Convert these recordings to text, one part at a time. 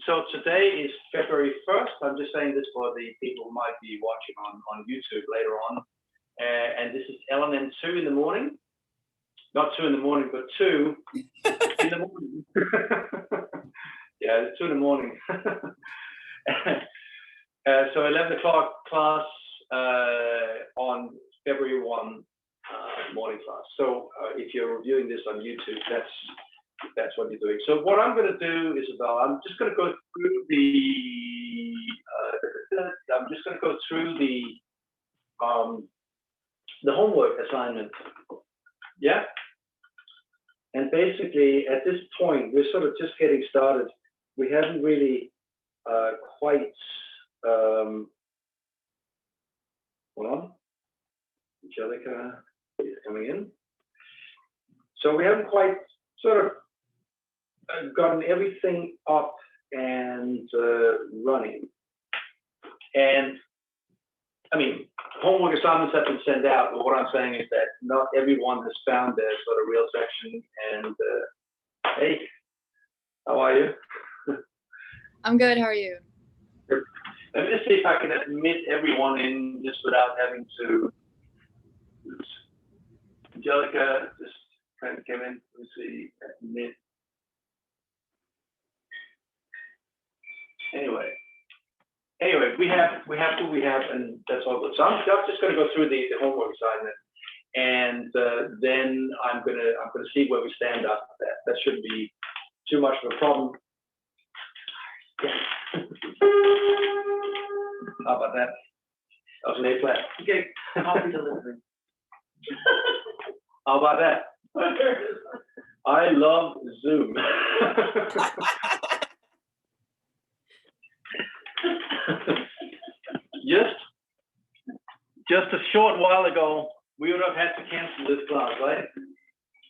So today is February 1st. I'm just saying this for the people who might be watching on YouTube later on. And this is L M II in the morning. Not 2 in the morning, but 2 in the morning. Yeah, it's 2 in the morning. So 11 o'clock class on February 1 morning class. So if you're reviewing this on YouTube, that's what you're doing. So what I'm going to do, Isabel, I'm just going to go through the homework assignment. Yeah. And basically, at this point, we're sort of just getting started. We haven't really quite. Hold on. Angelica is coming in. So we haven't quite sort of gotten everything up and running. And I mean, homework assignments have been sent out, but what I'm saying is that not everyone has found their sort of real section. And hey, how are you? I'm good. How are you? Let me just see if I can admit everyone in just without having to. Oops. Angelica just kind of came in. Let me see. Admit. Anyway, we have who we have, and that's all good. So I'm just going to go through the homework assignment, and then I'm gonna see where we stand after that. That shouldn't be too much of a problem. Yeah. How about that? That was an A flat. Okay, happy delivering. How about that? I love Zoom. Just a short while ago, we would have had to cancel this class, right?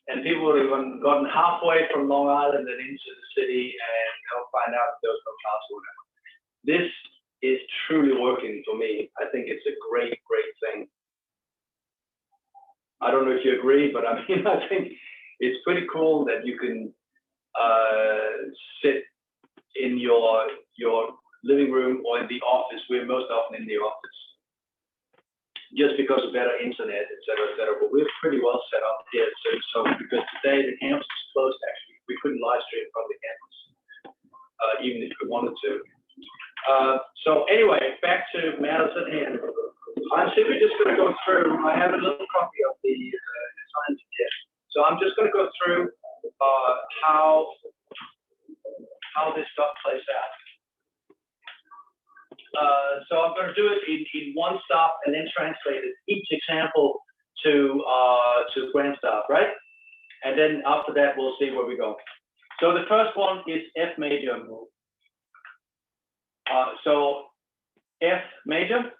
And people would have gotten halfway from Long Island and into the city, and they'll find out there was no class or whatever. This is truly working for me. I think it's a great thing. I don't know if you agree, but I mean, I think it's pretty cool that you can sit in your living room or in the office. We're most often in the office, just because of better internet, et cetera, but we're pretty well set up here. So because today the campus is closed, actually, we couldn't live stream from the campus, even if we wanted to. So anyway, back to matters at hand. I'm simply just going to go through. I have a little copy of the assignment here. So I'm just going to go through how this stuff plays out. So I'm going to do it in one stop and then translate it, each example to grand stop, right? And then after that, we'll see where we go. So the first one is F major. So F major,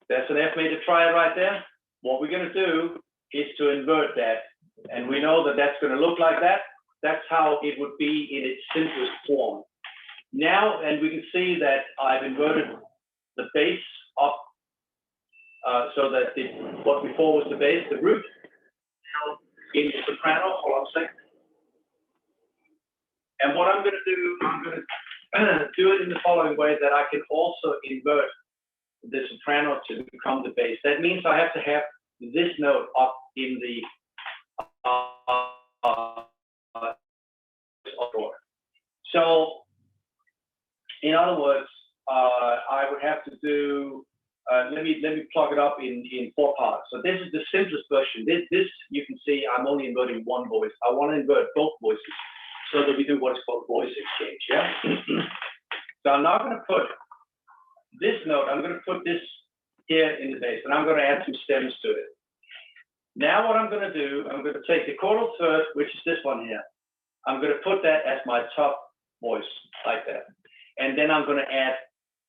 that's an F major triad right there. What we're going to do is to invert that. And we know that that's going to look like that. That's how it would be in its simplest form. Now, and we can see that I've inverted the bass up so that what before was the bass, the root, now in soprano. Hold on a second. And what I'm going to do, I'm going to do it in the following way, that I can also invert the soprano to become the bass. That means I have to have this note up in the so in other words, I would have to do, let me plug it up in 4 parts. So this is the simplest version. This you can see I'm only inverting one voice. I want to invert both voices so that we do what is called voice exchange, yeah? So I'm not going to put this note, I'm going to put this here in the bass, and I'm going to add some stems to it. Now what I'm going to do, I'm going to take the chordal third, which is this one here. I'm going to put that as my top voice, like that. And then I'm going to add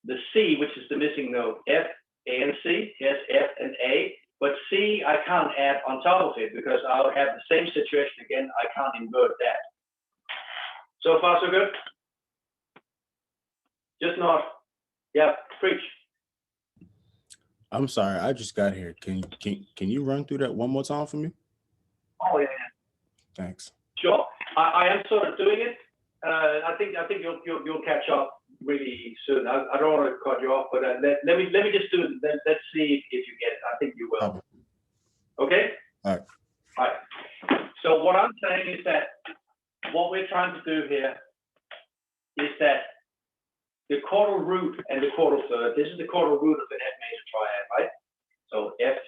the C, which is the missing note, F, A, and C. Yes, F and A. But C, I can't add on top of it because I would have the same situation again. I can't invert that. So far, so good? Just not. Yeah, preach. I'm sorry, I just got here. Can you run through that one more time for me? Oh, yeah. Thanks. Sure. I am sort of doing it I think you'll catch up really soon. I don't want to cut you off, but let me just do it. Let's see if you get it. I think you will. Okay. All right. All right. So what I'm saying is that what we're trying to do here is that the chordal root and the chordal third. This is the chordal root of an F major triad, right? So F.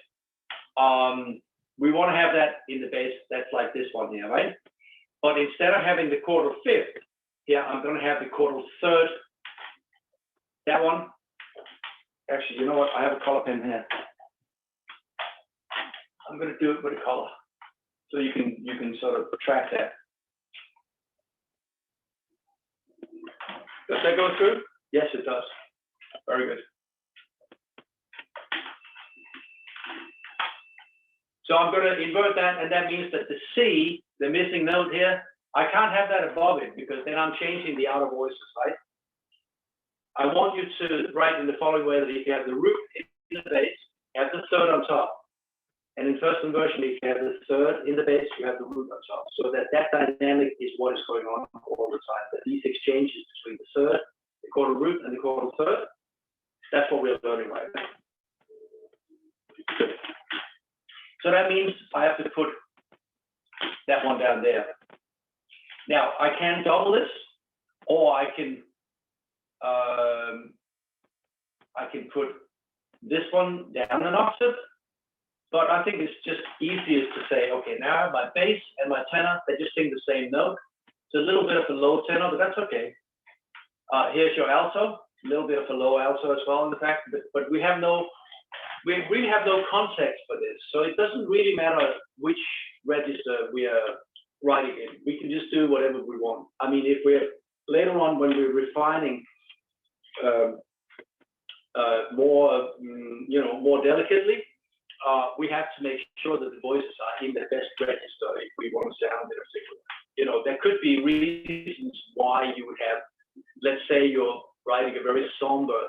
We want to have that in the bass. That's like this one here, right? But instead of having the chordal fifth, here I'm going to have the chordal third. That one. Actually, you know what? I have a color pen here. I'm going to do it with a color, so you can sort of track that. Does that go through? Yes, it does. Very good. So I'm going to invert that, and that means that the C, the missing note here, I can't have that above it because then I'm changing the outer voices, right? I want you to write in the following way that if you have the root in the bass, you have the third on top. And in first inversion, if you have the third in the bass, you have the root on top. So that dynamic is what is going on all the time. That these exchanges between the third, the chordal root, and the chordal third, that's what we're learning right now. Good. So that means I have to put that one down there. Now I can double this, or I can put this one down an octave. But I think it's just easiest to say, okay, now my bass and my tenor, they just sing the same note. It's a little bit of a low tenor, but that's okay. Here's your alto, a little bit of a low alto as well in the back, but we really have no context for this. So it doesn't really matter which register we are writing in. We can just do whatever we want. I mean, if we're later on when we're refining more delicately, we have to make sure that the voices are in the best register if we want to sound in a particular. You know, there could be reasons why you would have, let's say you're writing a very somber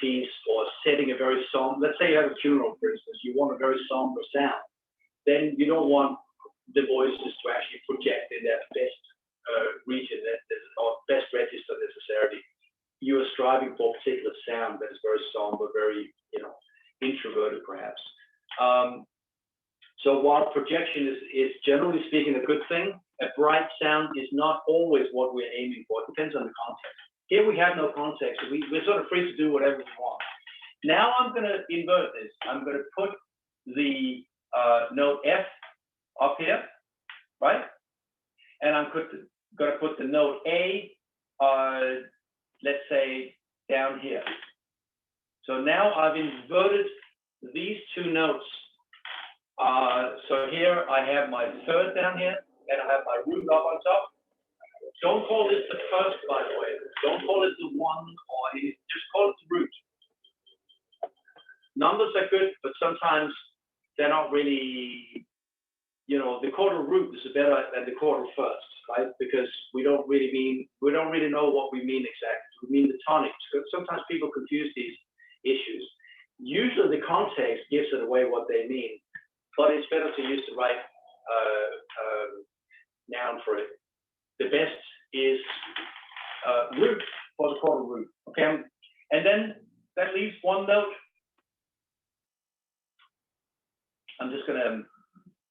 piece or setting a very somber, let's say you have a funeral, for instance, you want a very somber sound. Then you don't want the voices to actually project in that best region, or best register necessarily. You are striving for a particular sound that is very somber, very, introverted perhaps. So while projection is generally speaking a good thing, a bright sound is not always what we're aiming for. It depends on the context. Here we have no context, so we're sort of free to do whatever we want. Now I'm going to invert this. I'm going to put the note F up here, right? And I'm going to put the note A, let's say, down here. So now I've inverted these two notes. So here I have my third down here, and I have my root up on top. Don't call this the first, by the way. Don't call it the one, or just call it the root. Numbers are good, but sometimes they're not really, the chordal root is better than the chordal first, right? Because we don't really know what we mean exactly. We mean the tonics. Sometimes people confuse these issues. Usually the context gives it away what they mean, but it's better to use the right noun for it. The best is root for the chordal root, okay? And then that leaves one note.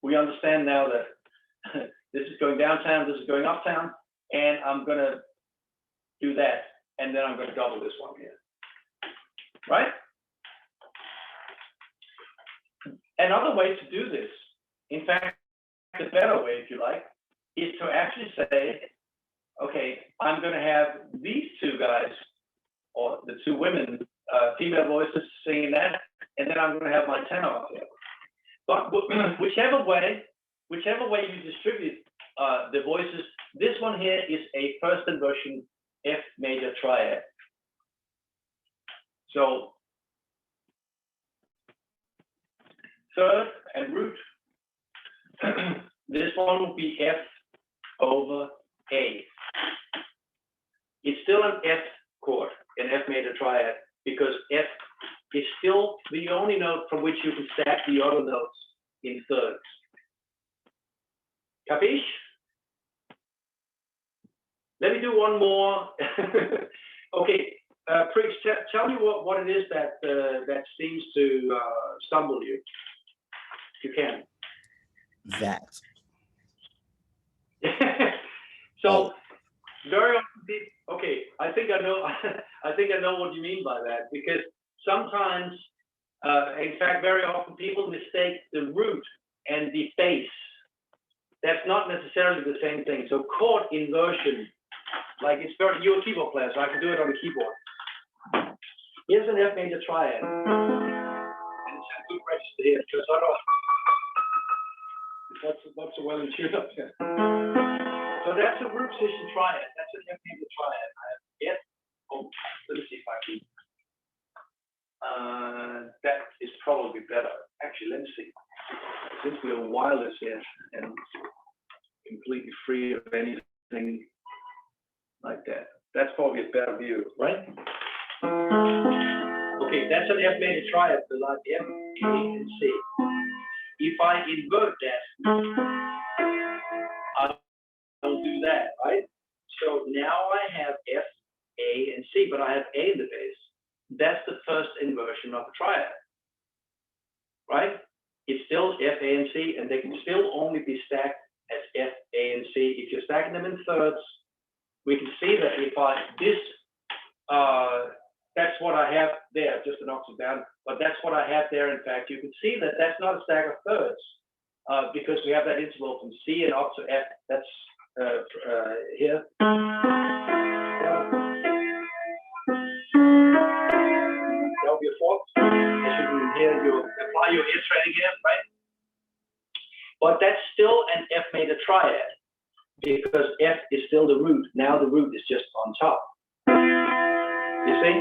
We understand now that this is going downtown, this is going uptown, and I'm gonna do that, and then I'm gonna double this one here, right? Another way to do this, in fact, the better way, if you like, is to actually say, okay, I'm going to have these two guys, or the two women, female voices singing that, and then I'm going to have my tenor up there. But whichever way you distribute the voices, this one here is a first inversion F major triad. So third and root, this one will be F over A. It's still an F chord, an F major triad, because F is still the only note from which you can stack the other notes in thirds. Capiche? Let me do one more. Okay, Priggs, tell me what it is that that seems to stumble you, if you can. That. So very often people, okay, I think I know I think I know what you mean by that, because sometimes, in fact, very often people mistake the root and the base. That's not necessarily the same thing. So chord inversion, like you're a keyboard player, so I can do it on the keyboard. Here's an F major triad. And it's a good register here, because I don't, not so well in tune up here. So that's a root position triad. That's an F major triad. I have F. Oh, let me see if I can. That is probably better. Actually, let me see. Since we're wireless here and completely free of anything like that, that's probably a better view, right? Okay, that's an F major triad, so like F, A, and C. If I invert that, I'll do that, right? So now I have F, A, and C, but I have A in the bass. That's the first inversion of a triad, right? It's still F, A, and C, and they can still only be stacked as F, A, and C. If you're stacking them in thirds, we can see that if that's what I have there, just an octave down, but that's what I have there. In fact, you can see that that's not a stack of thirds, because we have that interval from C and up to F. That's here. That'll be a fourth. As you can hear, you apply your ear training here, right? But that's still an F major triad, because F is still the root. Now the root is just on top. You see?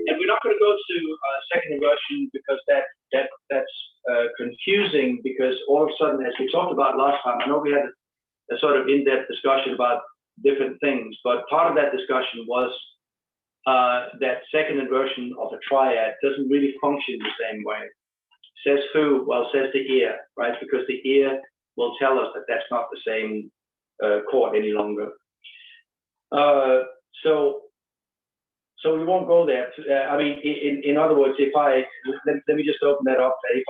And we're not going to go to second inversion, because that's confusing, because all of a sudden, as we talked about last time, I know we had a sort of in-depth discussion about different things, but part of that discussion was that second inversion of a triad doesn't really function the same way. Says who? Well, says the ear, right? Because the ear will tell us that that's not the same chord any longer. So we won't go there. I mean, in other words, if I let me just open that up. If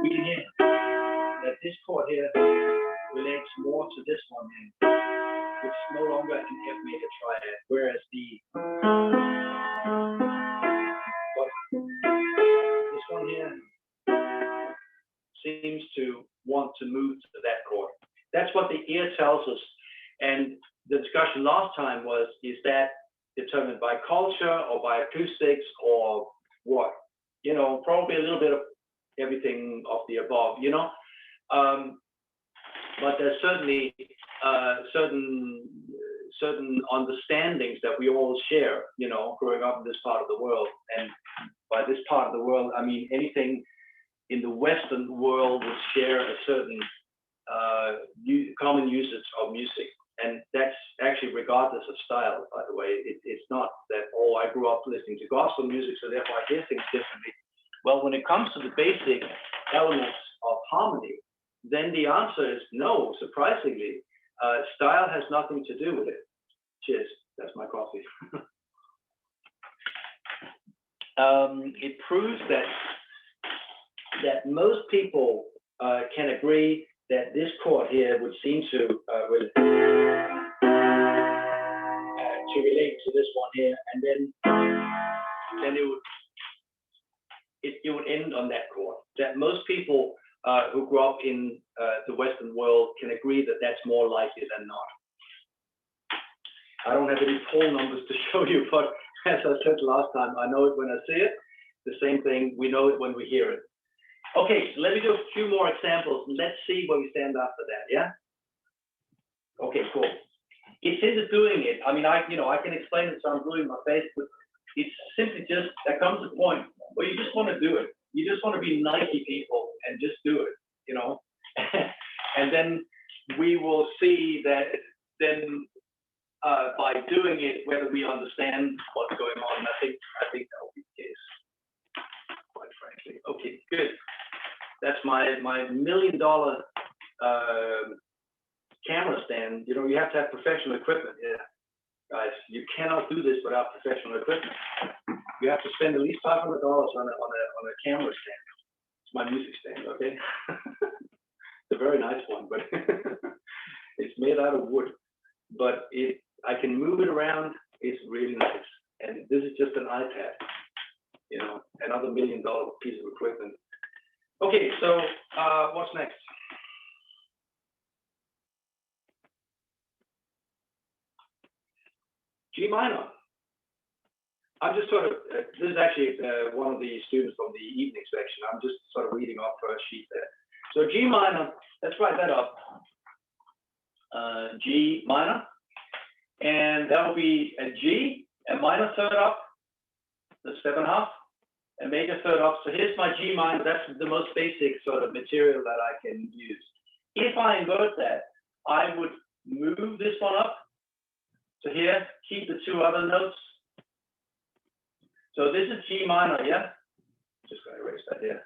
we can hear that this chord here relates more to this one here, which is no longer an F major triad, whereas this one here seems to want to move to that chord. That's what the ear tells us. And the discussion last time was, is that determined by culture or by acoustics or what? You know, probably a little bit of everything of the above, you know? But there's certainly certain understandings that we all share, you know, growing up in this part of the world. And by this part of the world, I mean anything in the Western world would share a certain common usage of music. And that's actually regardless of style, by the way. It's not that, oh, I grew up listening to gospel music, so therefore I hear things differently. Well, when it comes to the basic elements of harmony, then the answer is no, surprisingly. Style has nothing to do with it. Cheers, that's my coffee. It proves that most people can agree that this chord here would seem to relate to this one here, and then it would end on that chord. That most people who grew up in the Western world can agree that that's more likely than not. I don't have any poll numbers to show you, but as I said last time, I know it when I see it. The same thing, we know it when we hear it. Okay, so let me do a few more examples and let's see where we stand after that, yeah? Okay, cool. It's into doing it. I mean, I can explain it, so I'm doing my face, but it's simply just, there comes a point where you just want to do it. You just want to be Nike people and just do it, you know? And then we will see that then by doing it, whether we understand what's going on. I think that will be the case, quite frankly. Good. That's my $1 million camera stand. You know, you have to have professional equipment. Yeah, guys, you cannot do this without professional equipment. You have to spend at least $500 on a camera stand. It's my music stand, okay? It's a very nice one, but it's made out of wood. But I can move it around. It's really nice. And this is just an iPad, you know, another $1 million piece of equipment. Okay, so what's next? G minor. I'm just sort of, this is actually one of the students from the evening section. I'm just sort of reading off her sheet there. So G minor, let's write that up. G minor. And that will be a G, a minor third up, the 7/2, a major third up. So here's my G minor. That's the most basic sort of material that I can use. If I invert that, I would move this one up. So here, keep the two other notes. So this is G minor, yeah? Just gonna erase that here.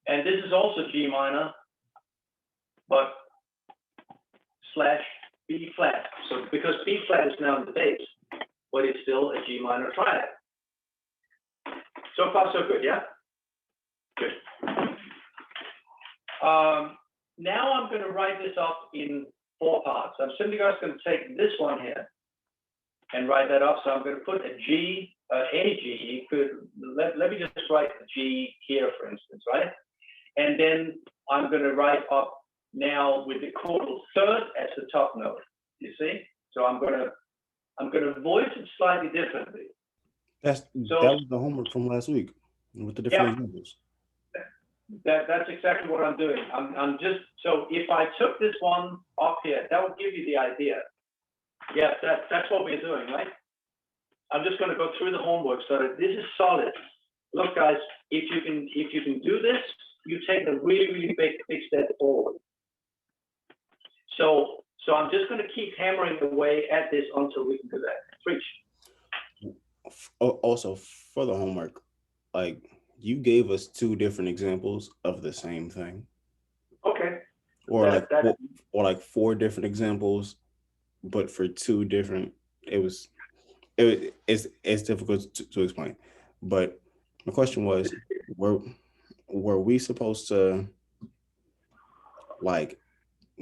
And this is also G minor, but slash B flat. So because B flat is now in the bass, but it's still a G minor triad. So far, so good, yeah? Good. Now I'm gonna write this up in 4 parts. I'm simply just gonna take this one here and write that up. So I'm gonna put a G, any G. You could, let me just write the G here, for instance, right? And then I'm gonna write up now with the chordal third as the top note, you see? So I'm gonna voice it slightly differently. That was the homework from last week with the different examples. That's exactly what I'm doing. I'm just, so if I took this one off here, that would give you the idea. Yeah, that's what we're doing, right? I'm just gonna go through the homework so that this is solid. Look, guys, if you can do this, you take a really big step forward. So I'm just going to keep hammering away at this until we can do that. Preach. Also, for the homework, like you gave us 2 different examples of the same thing. Okay. Or like 4 different examples, but for 2 different. It's difficult to explain. But my question was, were we supposed to like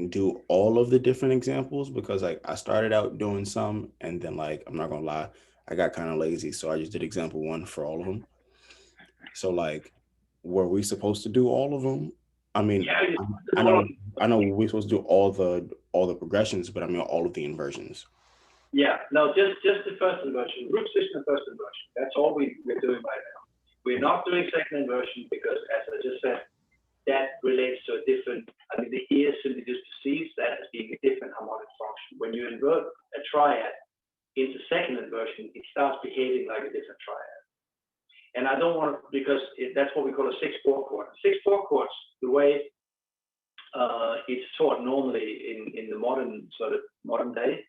do all of the different examples? Because like I started out doing some, and then like I'm not gonna lie, I got kind of lazy, so I just did example 1 for all of them. So like, were we supposed to do all of them? I mean, yeah, I know we're supposed to do all the progressions, but I mean all of the inversions. Yeah, no, just the first inversion, root system first inversion. That's all we're doing right now. We're not doing second inversion because, as I just said, that relates to a different, I mean, the ear simply just perceives that as being a different harmonic function. When you invert a triad into second inversion, it starts behaving like a different triad. And I don't want to, because that's what we call a 6/4 chord. 6/4 chords, the way it's taught normally in the modern day,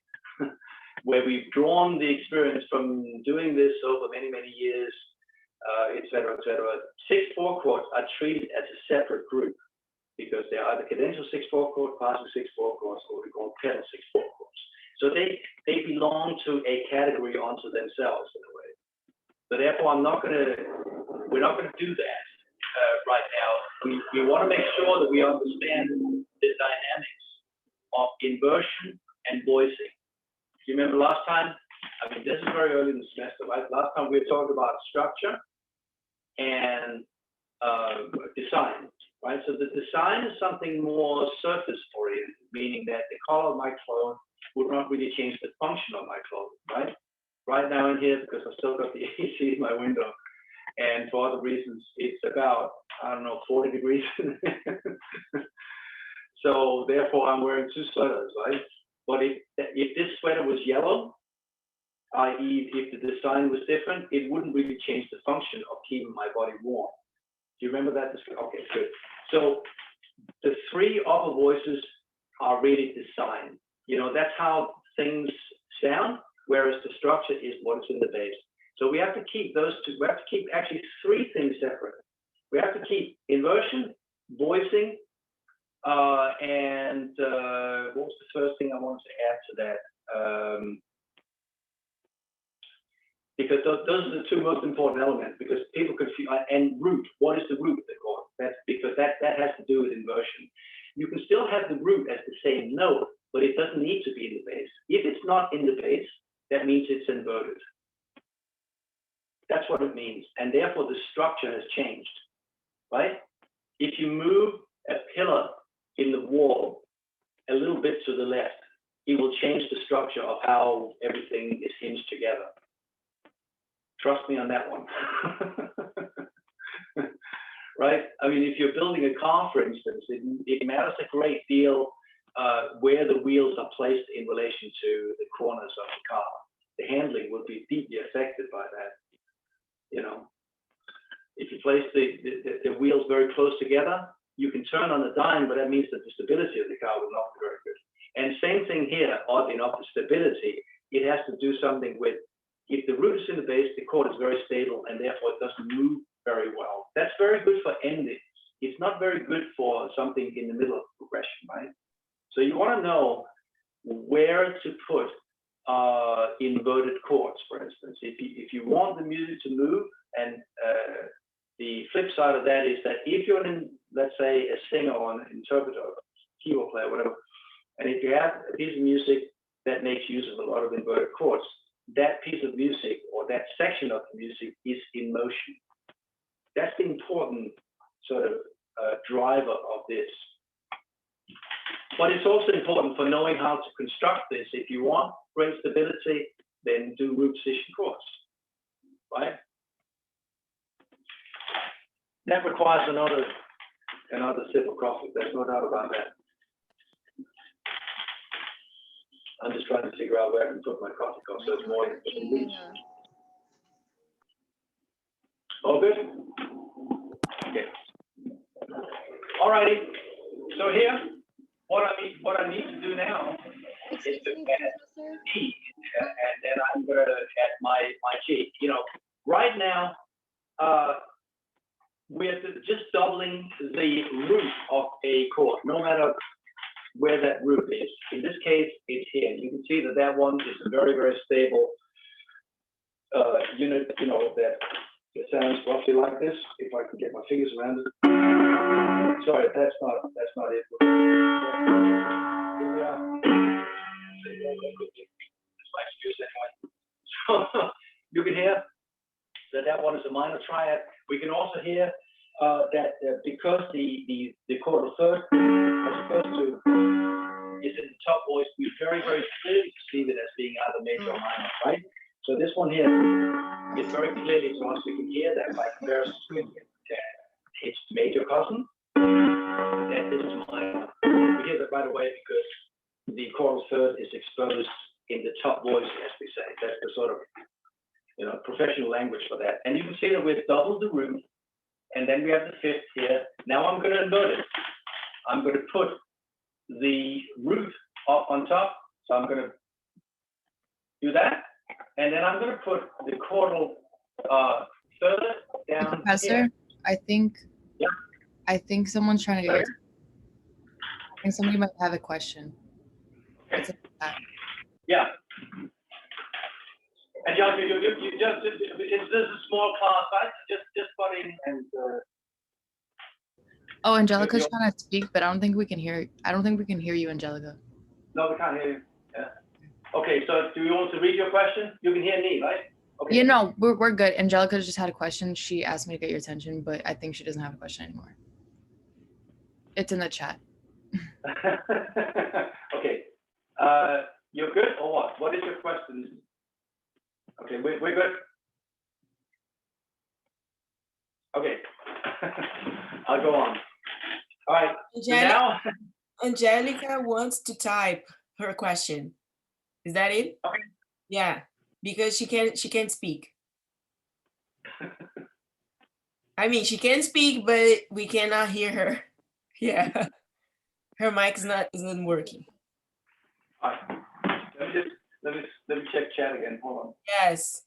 where we've drawn the experience from doing this over many years, et cetera, et cetera. 6/4 chords are treated as a separate group because they are either cadential 6/4 chord, partial 6/4 chords, or we call pedal 6/4 chords. So they belong to a category unto themselves in a way. So therefore, we're not gonna do that right now. We want to make sure that we understand the dynamics of inversion and voicing. Do you remember last time? I mean, this is very early in the semester, right? Last time we talked about structure and design, right? So the design is something more surface oriented, meaning that the color of my clothes would not really change the function of my clothes, right? Right now in here, because I've still got the AC in my window, and for other reasons, it's about, I don't know, 40 degrees. So therefore, I'm wearing 2 sweaters, right? But if this sweater was yellow, i.e. if the design was different, it wouldn't really change the function of keeping my body warm. Do you remember that? Okay, good. So the 3 upper voices are really design. You know, that's how things sound, whereas the structure is what's in the bass. So we have to keep those 2, we have to keep actually 3 things separate. We have to keep inversion, voicing, and what was the first thing I wanted to add to that? Because those are the two most important elements, because people confuse, and root, what is the root of the chord? That's because that has to do with inversion. You can still have the root as the same note, but it doesn't need to be in the bass. If it's not in the bass, that means it's inverted. That's what it means, and therefore the structure has changed, right? If you move a pillar in the wall a little bit to the left, it will change the structure of how everything is hinged together. Trust me on that one. Right? I mean, if you're building a car, for instance, it matters a great deal where the wheels are placed in relation to the corners of the car. The handling will be deeply affected by that. You know, if you place the wheels very close together, you can turn on a dime, but that means that the stability of the car will not be very good. And same thing here, oddly enough, the stability, it has to do something with, if the root is in the bass, the chord is very stable and therefore it doesn't move very well. That's very good for endings. It's not very good for something in the middle of the progression, right? So you want to know where to put inverted chords, for instance. If you want the music to move, and the flip side of that is that if you're in, let's say, a singer or an interpreter, keyboard player, whatever, and if you have a piece of music that makes use of a lot of inverted chords, that piece of music or that section of the music is in motion. That's the important sort of driver of this. But it's also important for knowing how to construct this. If you want great stability, then do root position chords, right? That requires another sip of coffee. There's no doubt about that. I'm just trying to figure out where I can put my coffee cup so it's more than reach. All good? Okay. All righty. So here, what I need to do now is to add G, and then I'm going to add my G. You know, right now, we're just doubling the root of a chord, no matter where that root is. In this case, it's here. You can see that that one is a very, very stable unit, you know, that it sounds roughly like this, if I can get my fingers around it. Sorry, that's not it. Here we are. That's my excuse anyway. So you can hear that one is a minor triad. We can also hear that because the chordal third, as opposed to is in the top voice, we very, very clearly perceive it as being either major or minor, right? So this one here is very clearly to us, we can hear that by comparison to its major cousin, and this is minor. We hear that right away because the chordal third is exposed in the top voice, as we say. That's the sort of, you know, professional language for that. And you can see that we've doubled the root, and then we have the fifth here. Now I'm going to invert it. I'm going to put the root up on top. So I'm going to do that. And then I'm going to put the chordal third down. Professor, here. I think, Yeah. I think someone's trying to get your, I think somebody might have a question. Okay. It's in the chat. Yeah. And you just, it's this a small class, right? Just put in and. Oh, Angelica's trying to speak, but I don't think we can hear you, Angelica. No, we can't hear you. Yeah. Okay, so do you want to read your question? You can hear me, right? Okay. You know, we're good. Angelica just had a question. She asked me to get your attention, but I think she doesn't have a question anymore. It's in the chat. Okay. You're good or what? What is your question? Okay, we're good. Okay. I'll go on. All right. So now Angelica wants to type her question. Is that it? Okay. Yeah, because she can't speak. I mean, she can speak, but we cannot hear her. Yeah, her mic isn't working. All right. Let me check chat again. Hold on. Yes.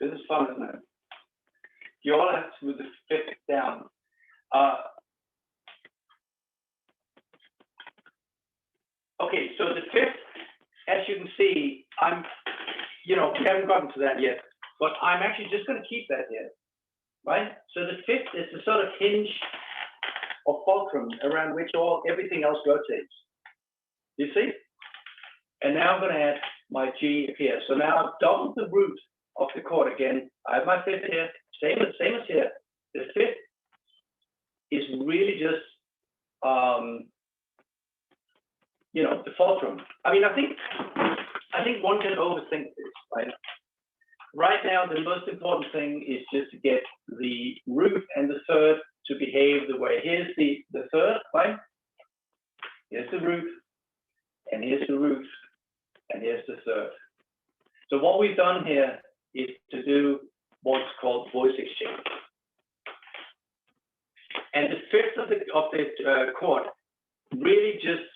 This is fun, isn't it? You all have to move the fifth down. Okay, so the fifth, as you can see, we haven't gotten to that yet, but I'm actually just going to keep that here, right? So the fifth is the sort of hinge or fulcrum around which everything else rotates. You see? And now I'm going to add my G here. So now I've doubled the root of the chord again. I have my fifth here, same as here. The fifth is really just, the fulcrum. I mean, I think one can overthink this, right? Right now, the most important thing is just to get the root and the third to behave the way. Here's the third, right? Here's the root, and here's the root, and here's the third. So what we've done here is to do what's called voice exchange. And the fifth of the chord really just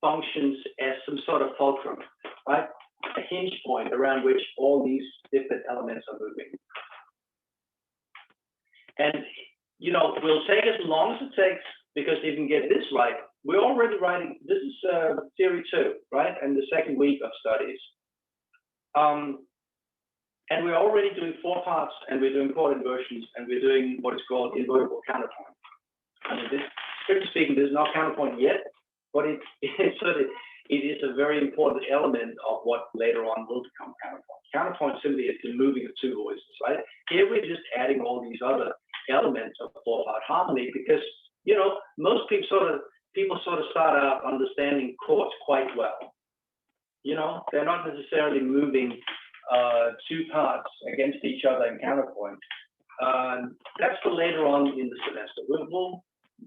functions as some sort of fulcrum, right? A hinge point around which all these different elements are moving. And, we'll take as long as it takes, because if you can get this right, we're already writing, this is theory 2, right? And the second week of studies. And we're already doing 4 parts, and we're doing chord inversions, and we're doing what is called invertible counterpoint. I mean, strictly speaking, there's no counterpoint yet, but it is a very important element of what later on will become counterpoint. Counterpoint simply is the moving of 2 voices, right? Here we're just adding all these other elements of 4-part harmony because, most people sort of start out understanding chords quite well. They're not necessarily moving 2 parts against each other in counterpoint. That's for later on in the semester.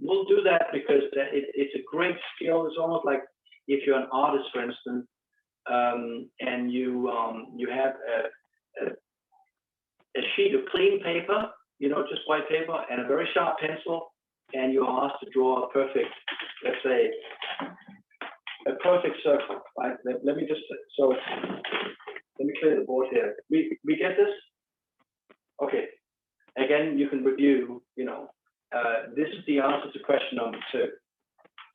We'll do that because it's a great skill. It's almost like if you're an artist, for instance, and you have a sheet of clean paper, just white paper, and a very sharp pencil, and you're asked to draw a perfect, let's say, a perfect circle. Right? Let me clear the board here. We get this? Okay. Again, you can review. This is the answer to question number 2.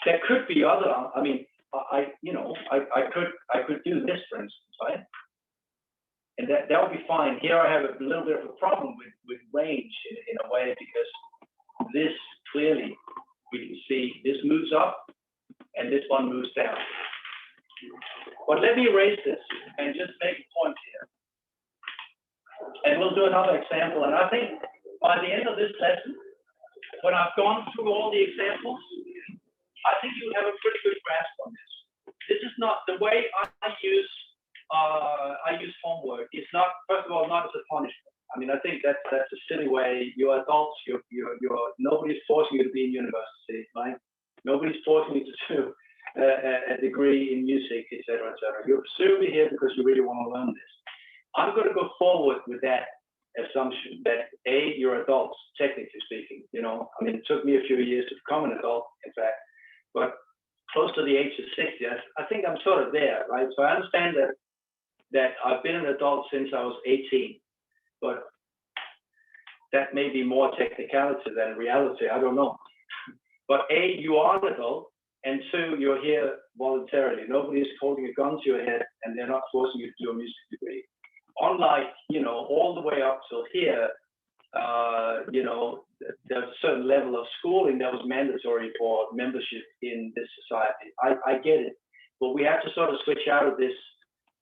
There could be other. I mean, I could do this, for instance, right? And that would be fine. Here I have a little bit of a problem with range in a way, because this clearly we can see this moves up and this one moves down. But let me erase this and just make a point here. And we'll do another example. And I think by the end of this lesson, when I've gone through all the examples, I think you'll have a pretty good grasp on this. This is not the way I use homework. It's not, first of all, not as a punishment. I mean, I think that's a silly way. You're adults. Nobody's forcing you to be in university, right? Nobody's forcing you to do a degree in music, etc., etc. You're presumably here because you really want to learn this. I'm going to go forward with that assumption that you're adults, technically speaking. I mean, it took me a few years to become an adult, in fact, but close to the age of 60, I think I'm sort of there, right? So I understand that I've been an adult since I was 18, but that may be more technicality than reality. I don't know. But you are an adult, and 2, you're here voluntarily. Nobody's holding a gun to your head, and they're not forcing you to do a music degree. Unlike, all the way up till here, there's a certain level of schooling that was mandatory for membership in this society. I get it, but we have to sort of switch out of this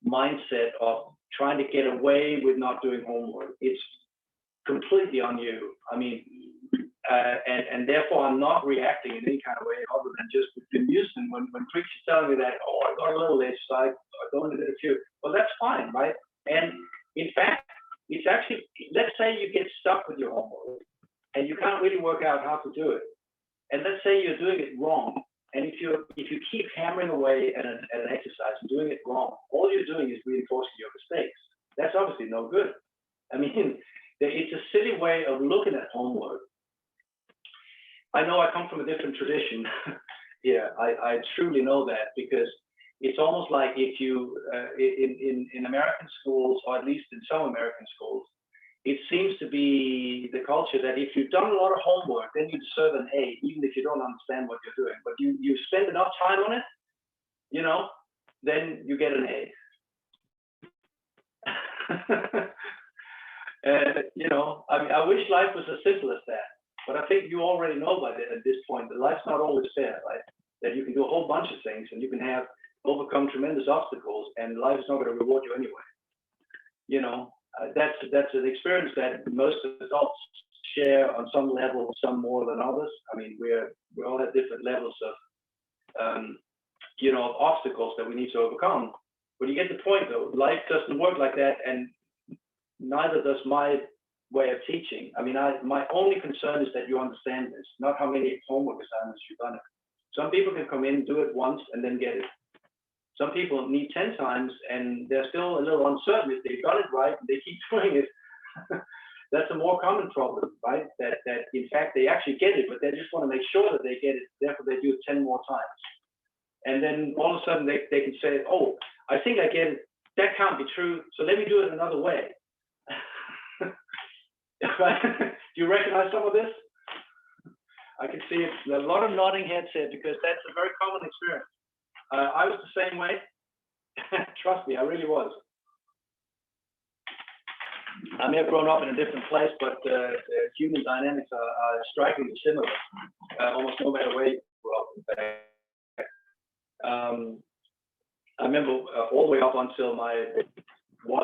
mindset of trying to get away with not doing homework. It's completely on you. I mean, and therefore I'm not reacting in any kind of way other than just with amusement when preachers tell me that, I got a little late, so I don't did a few. Well, that's fine, right? And in fact, it's actually, let's say you get stuck with your homework and you can't really work out how to do it. And let's say you're doing it wrong. And if you keep hammering away at an exercise and doing it wrong, all you're doing is reinforcing your mistakes. That's obviously no good. I mean, it's a silly way of looking at homework. I know I come from a different tradition. Yeah, I truly know that, because it's almost like if you, in American schools, or at least in some American schools, it's seems to be the culture that if you've done a lot of homework, then you deserve an A, even if you don't understand what you're doing. But you spend enough time on it, you know, then you get an A. You know, I mean, I wish life was as simple as that. But I think you already know by at this point that life's not always fair, right? That you can do a whole bunch of things and you can have overcome tremendous obstacles, and life is not going to reward you anyway. You know, that's an experience that most adults share on some level, some more than others. I mean, we all have different levels of, you know, obstacles that we need to overcome. But you get the point, though. Life doesn't work like that, and neither does my way of teaching. I mean, my only concern is that you understand this, not how many homework assignments you've done it. Some people can come in, do it once, and then get it. Some people need 10 times, and they're still a little uncertain if they've got it right, and they keep doing it. That's a more common problem, right? That in fact, they actually get it, but they just want to make sure that they get it, therefore they do it 10 more times. And then all of a sudden they can say, oh, I think I get it. That can't be true, so let me do it another way. Do you recognize some of this? I can see a lot of nodding heads here because that's a very common experience. I was the same way. Trust me, I really was. I may have grown up in a different place, but human dynamics are strikingly similar, almost no matter where you grew up. I remember all the way up until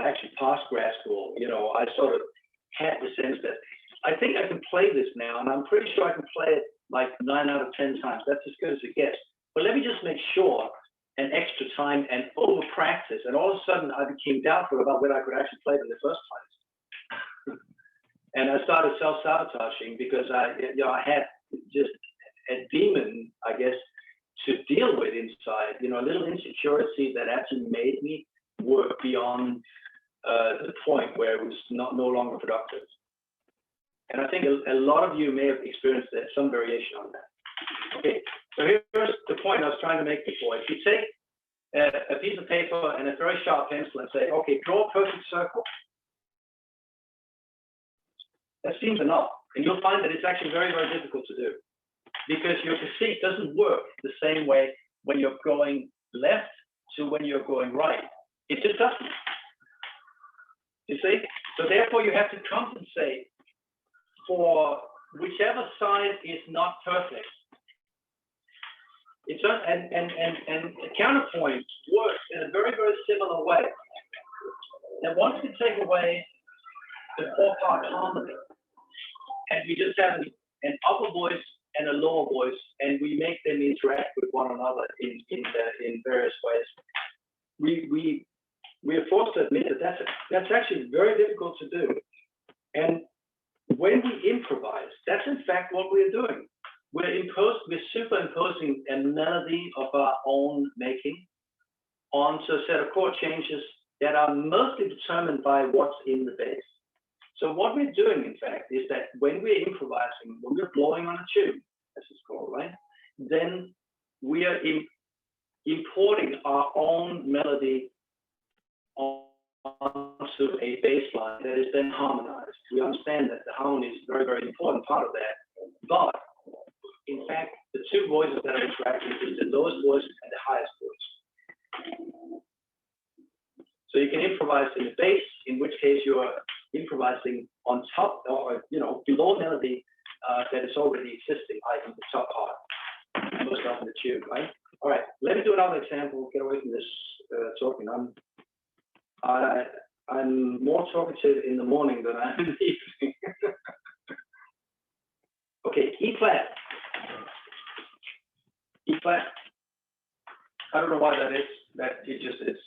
actually past grad school, you know, I sort of had the sense that I think I can play this now, and I'm pretty sure I can play it like 9 out of 10 times. That's as good as it gets. But let me just make sure, and extra time and over practice. And all of a sudden I became doubtful about whether I could actually play it in the first place. And I started self-sabotaging because I had just a demon, I guess, to deal with inside, you know, a little insecurity that actually made me work beyond the point where it was no longer productive. And I think a lot of you may have experienced that, some variation on that. Okay, so here's the point I was trying to make before. If you take a piece of paper and a very sharp pencil and say, okay, draw a perfect circle. That seems enough. And you'll find that it's actually very, very difficult to do because your physique doesn't work the same way when you're going left to when you're going right. It just doesn't. You see? So therefore you have to compensate for whichever side is not perfect. It's and counterpoint works in a very, very similar way. And once we take away the 4-part harmony, and we just have an upper voice and a lower voice, and we make them interact with one another in various ways, we are forced to admit that that's actually very difficult to do. And when we improvise, that's in fact what we're doing. We're superimposing a melody of our own making onto a set of chord changes that are mostly determined by what's in the bass. So what we're doing, in fact, is that when we're improvising, when we're blowing on a tune, as it's called, right, then we are importing our own melody onto a bass line that is then harmonized. We understand that the harmony is a very, very important part of that. But in fact, the two voices that are interacting is the lowest voice and the highest voice. So you can improvise in the bass, in which case you are improvising on top or below melody that is already existing, i.e. the top part, most often the tune, right? All right, let me do another example. Get away from this talking. I'm more talkative in the morning than I am in the evening. Okay, E flat. E flat. I don't know why that is. That it just is.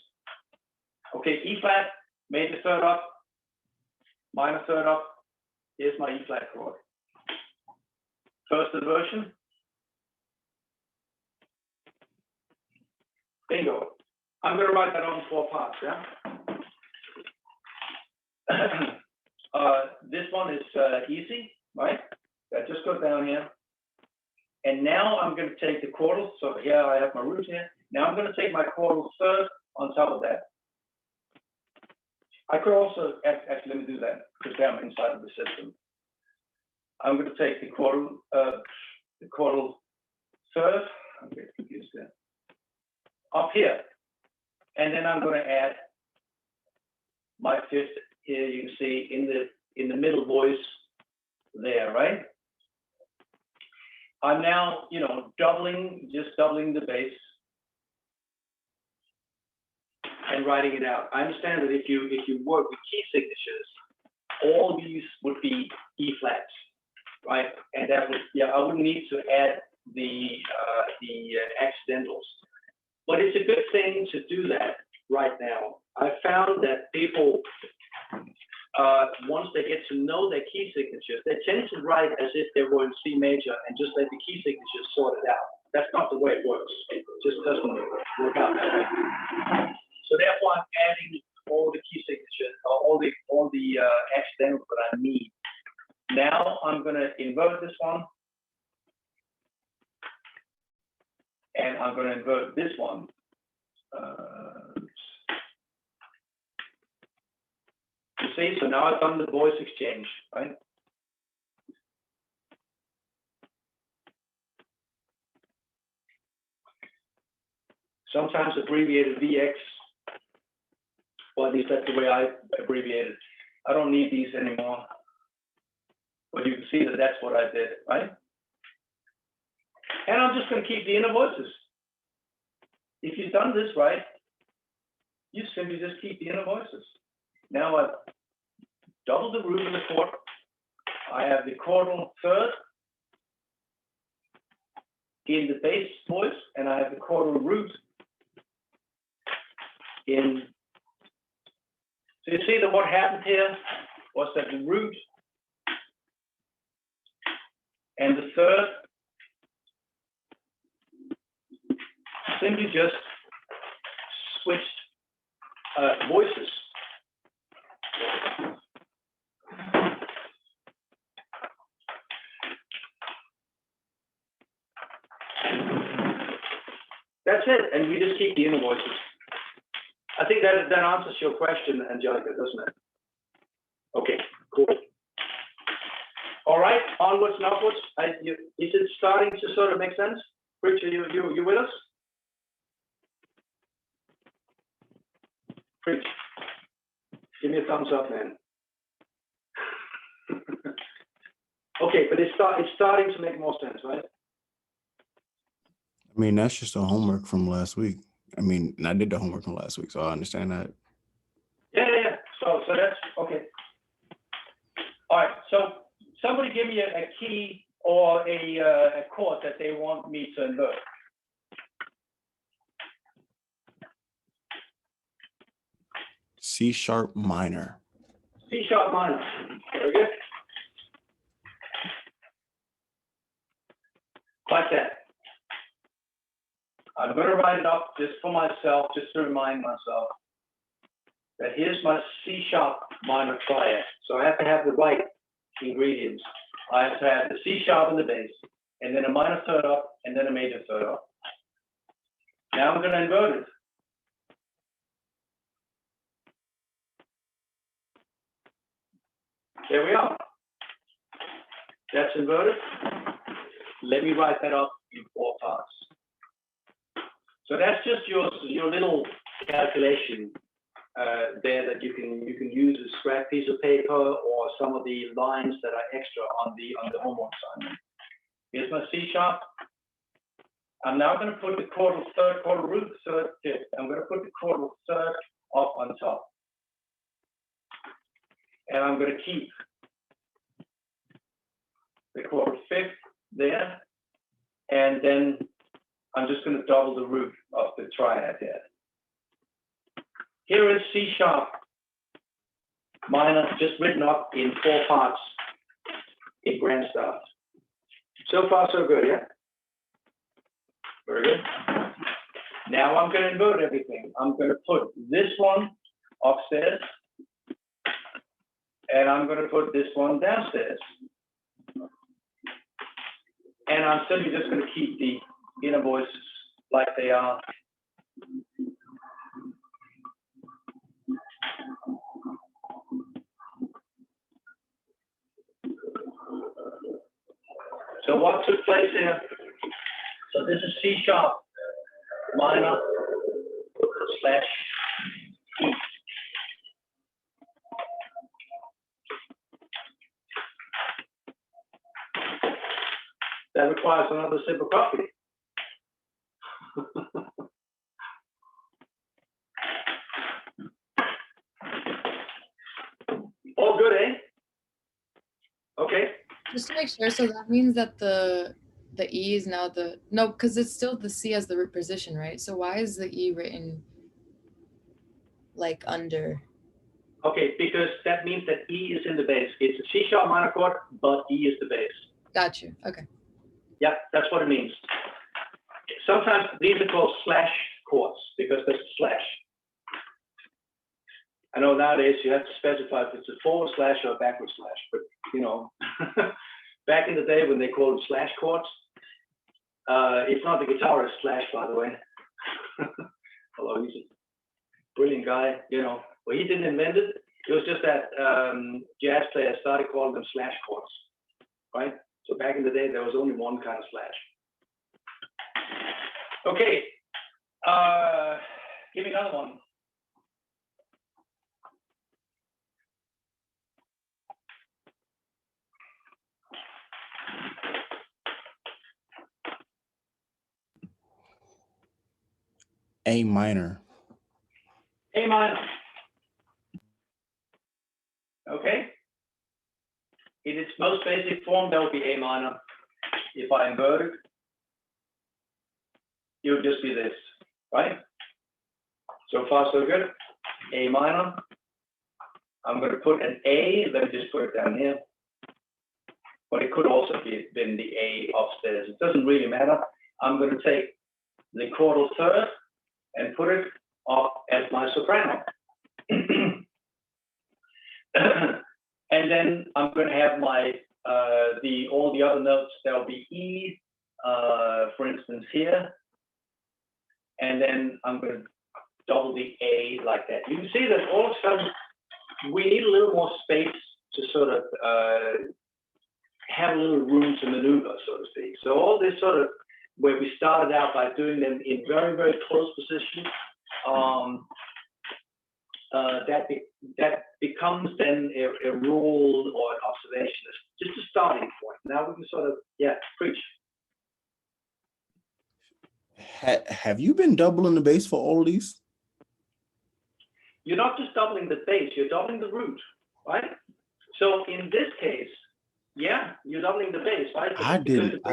Okay, E flat, major third up, minor third up. Here's my E flat chord. First inversion. Bingo. I'm going to write that on 4 parts, yeah? This one is easy, right? That just goes down here. And now I'm going to take the chordal. So here I have my root here. Now I'm going to take my chordal third on top of that. I could also, actually, let me do that, because gamma inside of the system. I'm going to take the chordal third, I'm getting confused there, up here. And then I'm going to add my fifth here, you can see in the middle voice there, right? I'm now, just doubling the bass and writing it out. I understand that if you work with key signatures, all these would be E flats, right? And that would, I wouldn't need to add the accidentals. But it's a good thing to do that right now. I found that people, once they get to know their key signatures, they tend to write as if they were in C major and just let the key signatures sort it out. That's not the way it works. It just doesn't work out that way. So therefore, I'm adding all the key signatures, all the accidentals that I need. Now I'm going to invert this one, and I'm going to invert this one. You see, so now I've done the voice exchange, right? Sometimes abbreviated VX, or at least that's the way I abbreviate it. I don't need these anymore. But you can see that that's what I did, right? And I'm just going to keep the inner voices. If you've done this right, you simply just keep the inner voices. Now I've doubled the root of the chord. I have the chordal third in the bass voice, and I have the chordal root in. So you see that what happened here was that the root and the third simply just switched voices. That's it, and we just keep the inner voices. I think that answers your question, Angelica, doesn't it? Okay, cool. All right, onwards and upwards. Is it starting to sort of make sense? Rich, are you with us? Preach. Give me a thumbs up, man. Okay, but it's starting to make more sense, right? I mean, that's just the homework from last week. I mean, and I did the homework from last week, so I understand that. Yeah. So that's okay. All right. So somebody give me a key or a chord that they want me to invert. C sharp minor. C sharp minor. Very good. Like that. I'm going to write it up just for myself, just to remind myself that here's my C sharp minor triad. So I have to have the right ingredients. I have to have the C sharp in the bass, and then a minor third up, and then a major third up. Now I'm going to invert it. There we are. That's inverted. Let me write that up in 4 parts. So that's just your little calculation there that you can use a scrap piece of paper or some of the lines that are extra on the homework assignment. Here's my C sharp. I'm now going to put the chordal third, chordal root third, fifth. I'm going to put the chordal third up on top. And I'm going to keep the chordal fifth there. And then I'm just going to double the root of the triad there. Here is C sharp minor, just written up in 4 parts in grand style. So far, so good, yeah? Very good. Now I'm going to invert everything. I'm going to put this one upstairs, and I'm going to put this one downstairs. And I'm simply just going to keep the inner voices like they are. So what took place here? So this is C sharp minor slash E. That requires another sip of coffee. All good, eh? Okay. Just to make sure, so that means that the E is now no, because it's still the C as the root position, right? So why is the E written like under? Okay, because that means that E is in the bass. It's a C sharp minor chord, but E is the bass. Got you. Okay. Yeah, that's what it means. Sometimes these are called slash chords because there's a slash. I know nowadays you have to specify if it's a forward slash or a backward slash, but you know, back in the day when they called them slash chords, it's not the guitarist Slash, by the way. Although he's a brilliant guy, you know. Well, he didn't invent it. It was just that jazz players started calling them slash chords, right? So back in the day, there was only one kind of slash. Okay, give me another one. A minor. A minor. Okay. In its most basic form, that would be A minor. If I invert it, it would just be this, right? So far, so good. A minor. I'm going to put an A. Let me just put it down here. But it could also be been the A upstairs. It doesn't really matter. I'm going to take the chordal third and put it up as my soprano. And then I'm going to have my all the other notes. There'll be E, for instance, here, and then I'm going to double the A like that. You can see that all of a sudden we need a little more space to sort of have a little room to maneuver, so to speak. So all this sort of where we started out by doing them in very, very close position, that becomes then a rule or an observation. It's just a starting point. Now we can sort of, preach. Have you been doubling the bass for all of these? You're not just doubling the bass, you're doubling the root, right? So in this case, yeah, you're doubling the bass, right? I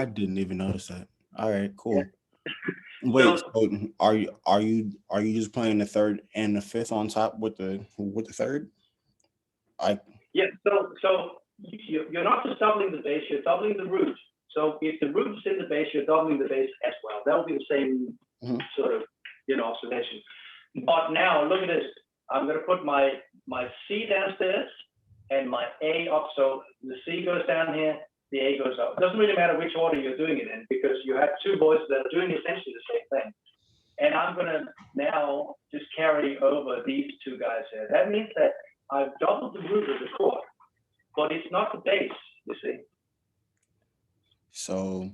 didn't even notice that. All right, cool. Yeah. Wait, so are you just playing the third and the fifth on top with the third? Yeah, so you're not just doubling the bass, you're doubling the root. So if the root is in the bass, you're doubling the bass as well. That will be the same sort of observation. But now look at this. I'm going to put my C downstairs and my A up. So the C goes down here, the A goes up. It doesn't really matter which order you're doing it in because you have two voices that are doing essentially the same thing. And I'm going to now just carry over these two guys here. That means that I've doubled the root of the chord, but it's not the bass, you see. So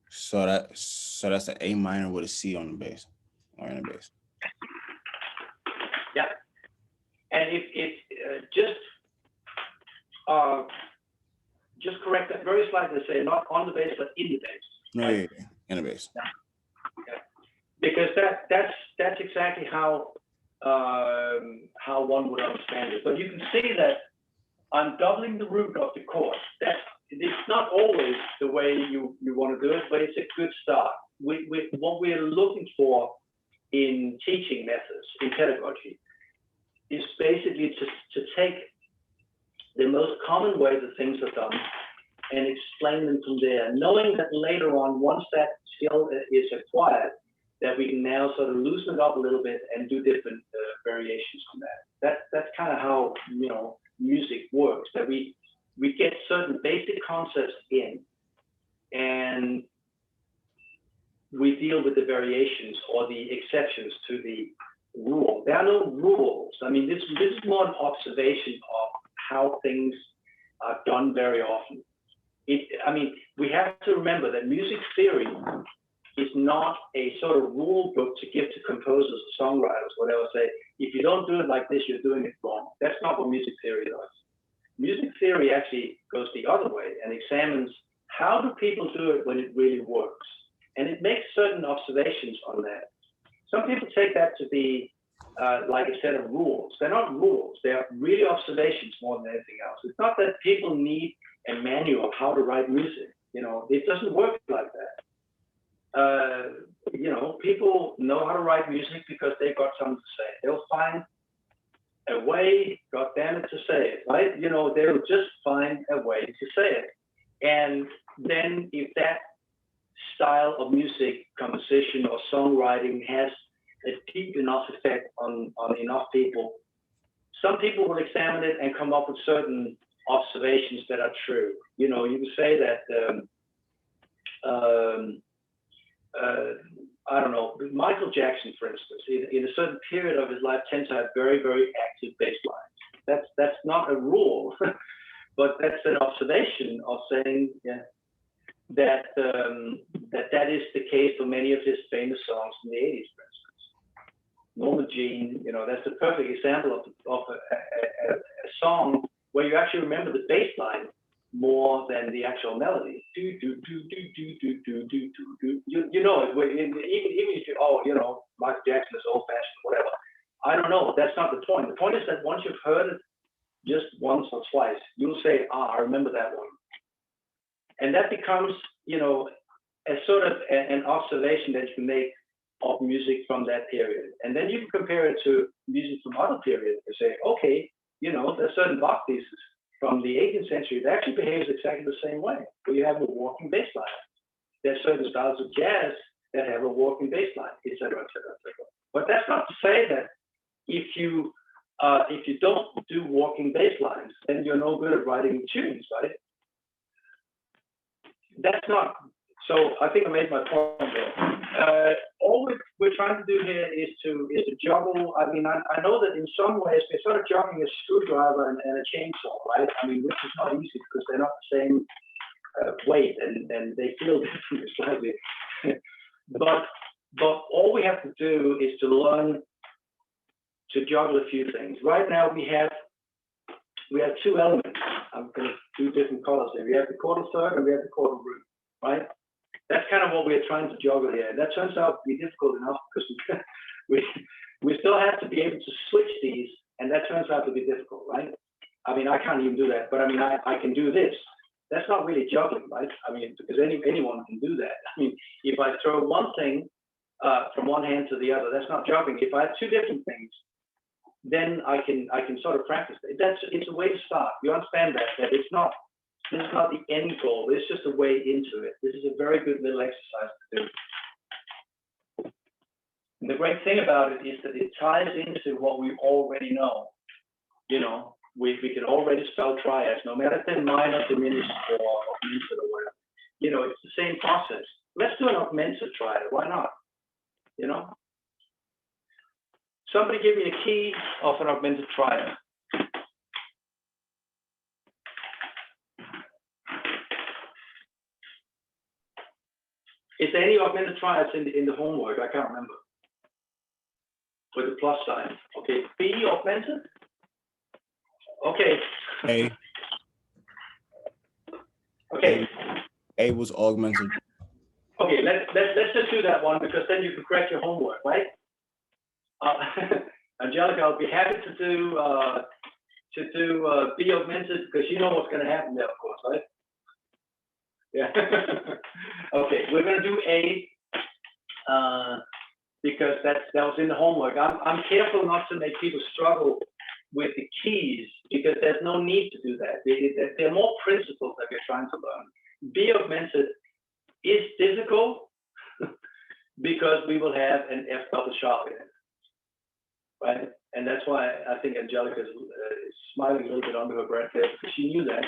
that's an A minor with a C on the bass or in the bass. Yeah, and if just correct that very slightly, say not on the bass but in the bass. No, right? Yeah, in the bass. Yeah. Because that's exactly how one would understand it. But you can see that I'm doubling the root of the chord. It's not always the way you want to do it, but it's a good start. What we're looking for in teaching methods, in pedagogy, is basically to take the most common way that things are done and explain them from there, knowing that later on, once that skill is acquired, that we can now sort of loosen it up a little bit and do different variations from that. That's kind of how music works, that we get certain basic concepts in and we deal with the variations or the exceptions to the rule. There are no rules. I mean, this is more an observation of how things are done very often I mean, we have to remember that music theory is not a sort of rule book to give to composers or songwriters, whatever. Say, if you don't do it like this, you're doing it wrong. That's not what music theory does. Music theory actually goes the other way and examines how do people do it when it really works. And it makes certain observations on that. Some people take that to be like a set of rules. They're not rules. They're really observations more than anything else. It's not that people need a manual of how to write music. You know, it doesn't work like that. You know, people know how to write music because they've got something to say. They'll find a way, God damn it, to say it, right? You know, they'll just find a way to say it. And then if that style of music, composition or songwriting has a deep enough effect on enough people, some people will examine it and come up with certain observations that are true. You know, you would say that, I don't know, Michael Jackson, for instance, in a certain period of his life tends to have very, very active bass lines. That's not a rule, but that's an observation of saying, yeah, that is the case for many of his famous songs in the 80s, for instance. Norma Jean, you know, that's the perfect example of a song where you actually remember the bass line more than the actual melody. Do do do do do do do do do. You know it. Even if you know, Michael Jackson is old-fashioned, whatever. I don't know. That's not the point. The point is that once you've heard it just once or twice, you'll say, I remember that one. And that becomes, you know, a sort of an observation that you can make of music from that period. And then you can compare it to music from other periods and say, okay, you know, there's certain Bach pieces from the 18th century that actually behaves exactly the same way, where you have a walking bass line. There's certain styles of jazz that have a walking bass line, et cetera, et cetera, et cetera. But that's not to say that if you don't do walking bass lines, then you're no good at writing tunes, right? That's not. So I think I made my point there. All we're trying to do here is to juggle. I mean, I know that in some ways we're sort of juggling a screwdriver and a chainsaw, right? I mean, which is not easy because they're not the same weight and they feel different slightly. but all we have to do is to learn to juggle a few things. Right now we have two elements. I'm going to do different colors here. We have the chordal third and we have the chordal root, right? That's kind of what we're trying to juggle here. That turns out to be difficult enough because we still have to be able to switch these, and that turns out to be difficult, right? I mean, I can't even do that, but I mean, I can do this. That's not really juggling, right? I mean, because anyone can do that. I mean, if I throw one thing from one hand to the other, that's not juggling. If I have two different things, then I can sort of practice it. It's a way to start. You understand that this is not the end goal. It's just a way into it. This is a very good little exercise to do. And the great thing about it is that it ties into what we already know. You know, we can already spell triads, no matter if they're minor, diminished, or augmented or whatever. You know, it's the same process. Let's do an augmented triad. Why not? You know? Somebody give me a key of an augmented triad. Is there any augmented triads in the homework? I can't remember. With the plus sign. Okay, B augmented? Okay. A. Okay. A was augmented. Okay, let's just do that one because then you can correct your homework, right? Angelica, I'll be happy to do B augmented because you know what's going to happen there, of course, right? Yeah. Okay, we're going to do A because that was in the homework. I'm careful not to make people struggle with the keys because there's no need to do that. There are more principles that we're trying to learn. B augmented is difficult because we will have an F double sharp in it, right? And that's why I think Angelica is smiling a little bit under her breath there because she knew that.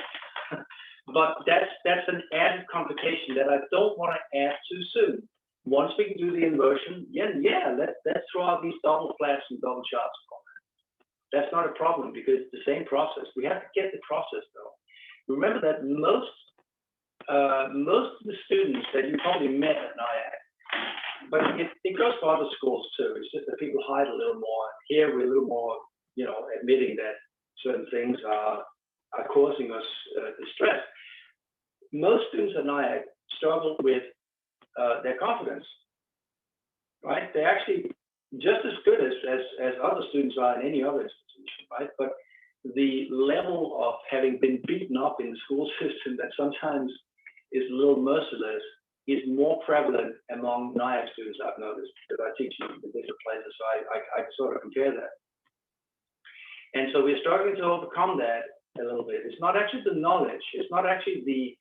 But that's an added complication that I don't want to add too soon. Once we can do the inversion, let's throw out these double flats and double sharps. That's not a problem because it's the same process. We have to get the process though. Remember that most most of the students that you probably met at NIAC, but it goes for other schools too. It's just that people hide a little more. Here we're a little more, admitting that certain things are causing us distress. Most students at NIAC struggle with their confidence, right? They're actually just as good as other students are in any other institution, right? But the level of having been beaten up in the school system that sometimes is a little merciless is more prevalent among NIAC students, I've noticed, because I teach in different places, so I sort of compare that. And so we're struggling to overcome that a little bit. It's not actually the knowledge, it's not actually the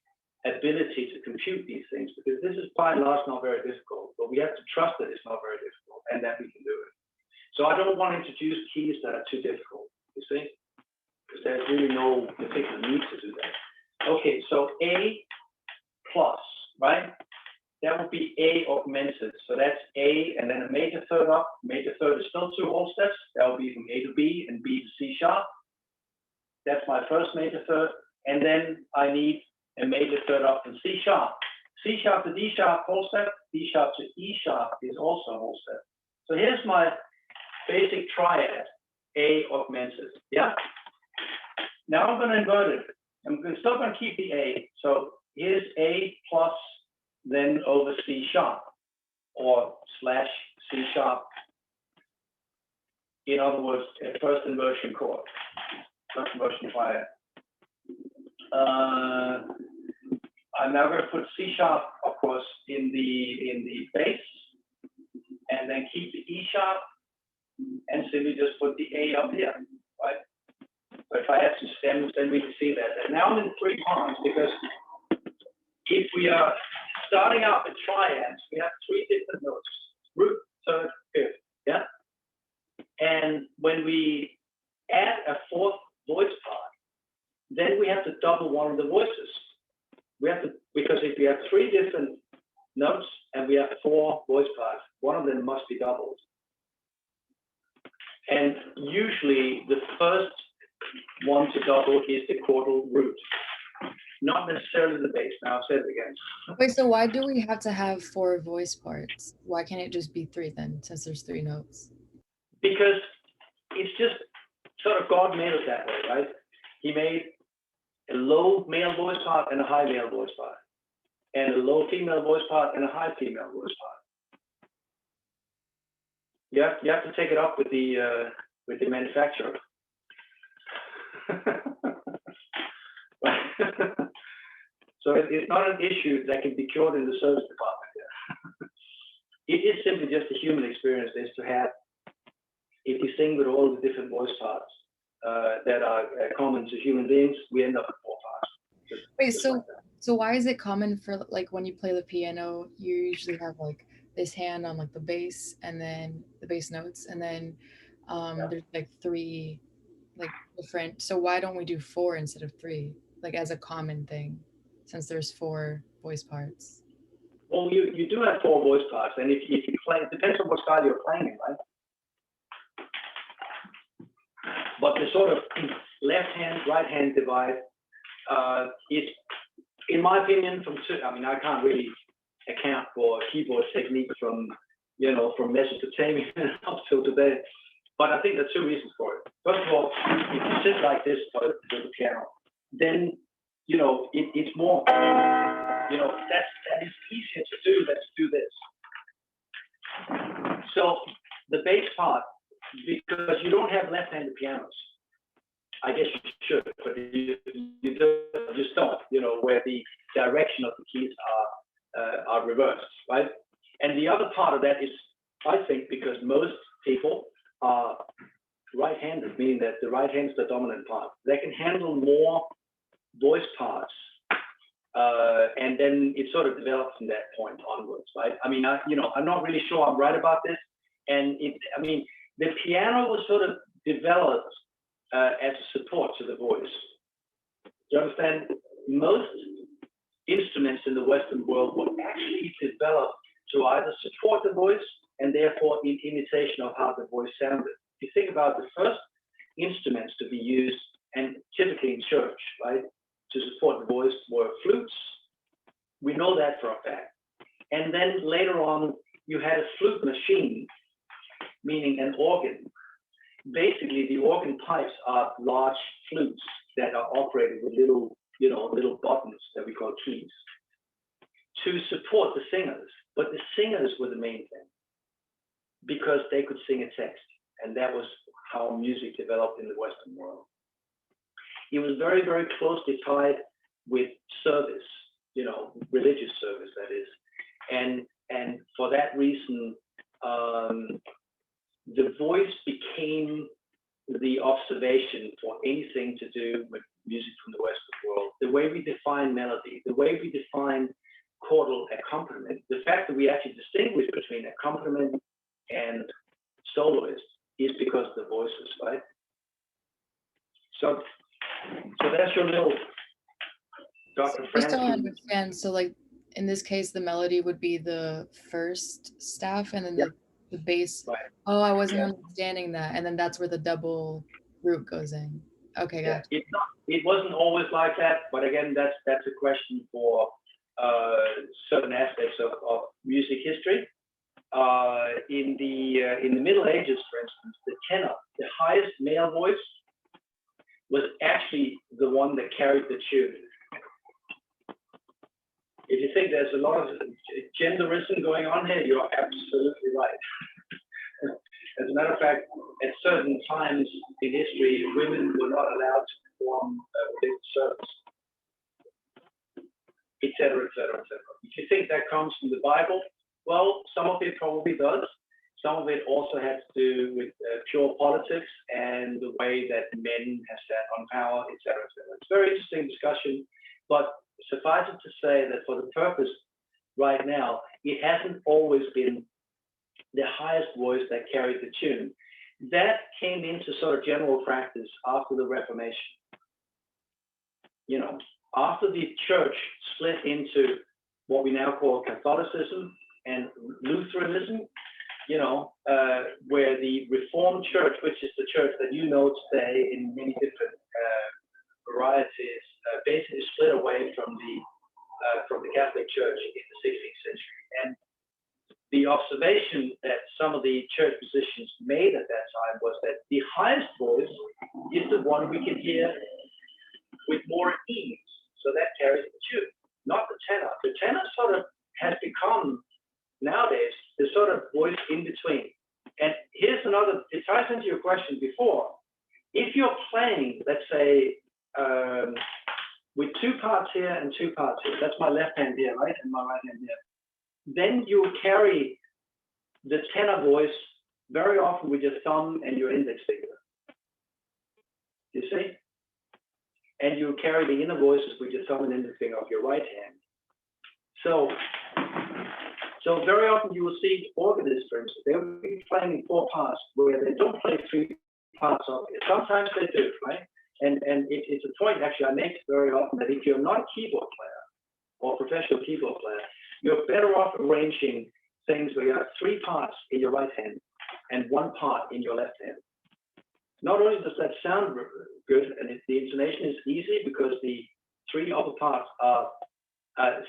ability to compute these things, because this is by and large not very difficult, but we have to trust that it's not very difficult and that we can do it. So I don't want to introduce keys that are too difficult, you see, because there's really no particular need to do that. Okay, so A plus, right? That would be A augmented. So that's A and then a major third up. Major third is still 2 whole steps. That will be from A to B and B to C sharp. That's my first major third. And then I need a major third up from C sharp. C sharp to D sharp, whole step. D sharp to E sharp is also a whole step. So here's my basic triad, A augmented. Yeah. Now I'm going to invert it. I'm still going to keep the A. So here's A plus then over C sharp or slash C sharp. In other words, a first inversion chord, first inversion triad. I'm now going to put C sharp, of course, in the bass, and then keep the E sharp, and simply just put the A up here, right? So if I add some stems, then we can see that. Now I'm in 3 parts, because if we are starting out with triads, we have 3 different notes: root, third, fifth, yeah? And when we add a 4th voice part, then we have to double one of the voices. We have to, because if we have 3 different notes and we have 4 voice parts, one of them must be doubled. And usually the first one to double is the chordal root, not necessarily the bass. Now I've said it again. Wait, so why do we have to have 4 voice parts? Why can't it just be 3 then, since there's 3 notes? Because it's just sort of God made it that way, right? He made a low male voice part and a high male voice part, and a low female voice part and a high female voice part. You have to take it up with the manufacturer. So it's not an issue that can be cured in the service department. Yeah. It is simply just a human experience, is to have, if you sing with all the different voice parts that are common to human beings, we end up with 4 parts. Wait, so why is it common for, like, when you play the piano, you usually have like this hand on like the bass and then the bass notes, and then there's like 3 like different. So why don't we do 4 instead of 3, like as a common thing, since there's 4 voice parts? Well, you do have 4 voice parts, and if you play, it depends on what style you're playing in, right? But the sort of left hand, right hand divide is, in my opinion, I can't really account for keyboard technique from Mesopotamia up till today. But I think there are 2 reasons for it. First of all, if you sit like this for the piano, then it's more, that is easier to do than to do this. So the bass part, because you don't have left-handed pianos, I guess you should, but you just don't, where the direction of the keys are reversed, right? And the other part of that is, I think, because most people are right-handed, meaning that the right hand is the dominant part. They can handle more voice parts, and then it sort of develops from that point onwards, right? I mean, I'm not really sure I'm right about this, and the piano was sort of developed as a support to the voice. Do you understand? Most instruments in the Western world were actually developed to either support the voice and therefore in imitation of how the voice sounded. If you think about the first instruments to be used, and typically in church, right, to support the voice were flutes know that for a fact. And then later on, you had a flute machine, meaning an organ. Basically, the organ pipes are large flutes that are operated with little, little buttons that we call keys to support the singers. But the singers were the main thing because they could sing a text, and that was how music developed in the Western world. It was very, very closely tied with service, religious service, that is. And for that reason, the voice became the observation for anything to do with music from the Western world. The way we define melody, the way we define chordal accompaniment, the fact that we actually distinguish between accompaniment and soloist is because of the voices, right? So that's your little Dr. I still Francis. understand. So like in this case, the melody would be the first staff and then the bass. Right. Oh, I wasn't understanding that. And then that's where the double root goes in. Okay, gotcha. It wasn't always like that, but again, that's a question for certain aspects of music history. In the Middle Ages, for instance, the tenor, the highest male voice, was actually the one that carried the tune. If you think there's a lot of genderism going on here, you're absolutely right. As a matter of fact, at certain times in history, women were not allowed to perform within service, et cetera, et cetera, et cetera. If you think that comes from the Bible, well, some of it probably does. Some of it also has to do with pure politics and the way that men have sat on power, et cetera, et cetera. It's a very interesting discussion, but suffice it to say that for the purpose right now, it hasn't always been the highest voice that carried the tune. That came into sort of general practice after the Reformation. After the church split into what we now call Catholicism and Lutheranism, where the Reformed Church, which is the church that today in many different varieties, basically split away from the Catholic Church in the 16th century. And the observation that some of the church musicians made at that time was that the highest voice is the one we can hear with more ease. So that carries the tune, not the tenor. The tenor sort of has become nowadays the sort of voice in between. And here's another, it ties into your question before. If you're playing, let's say, with two parts here and two parts here, that's my left hand here, right? And my right hand here. Then you carry the tenor voice very often with your thumb and your index finger. You see? And you carry the inner voices with your thumb and index finger of your right hand. So very often you will see organists, for instance, they will be playing in 4 parts where they don't play 3 parts of it. Sometimes they do, right? And it's a point actually I make very often that if you're not a keyboard player or professional keyboard player, you're better off arranging things where you have 3 parts in your right hand and 1 part in your left hand. Not only does that sound good, and the intonation is easy because the 3 upper parts are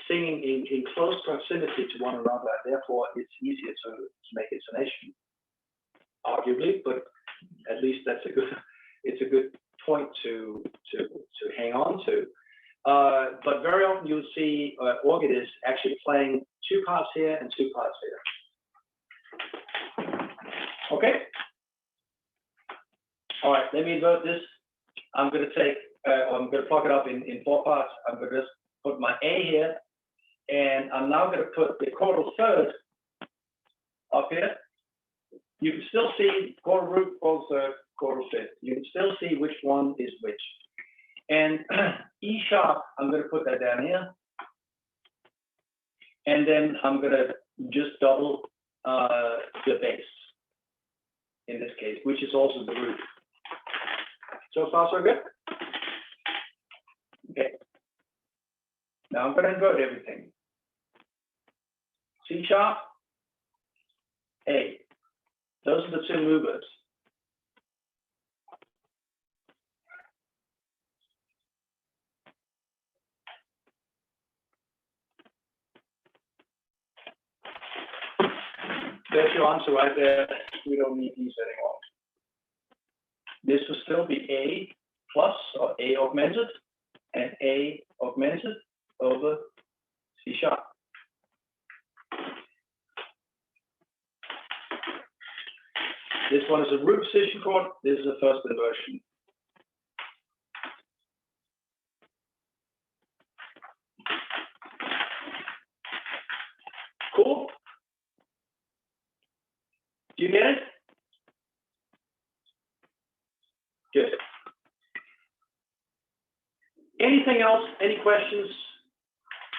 singing in close proximity to one another, therefore it's easier to make intonation, arguably, but at least it's a good point to hang on to. But very often you'll see organists actually playing 2 parts here and 2 parts here. Okay. All right, let me invert this. I'm going to plug it up in 4 parts. I'm going to just put my A here, and I'm now going to put the chordal third up here. You can still see chordal root, chordal third, chordal fifth. You can still see which one is which. And E sharp, I'm going to put that down here. And then I'm going to just double the bass in this case, which is also the root. So far, so good? Okay. Now I'm going to invert everything. C sharp, A. Those are the 2 movers. There's your answer right there. We don't need these anymore. This will still be A plus or A augmented and A augmented over C sharp. This one is a root position chord. This is the first inversion. Cool. Do you get it? Good. Anything else? Any questions?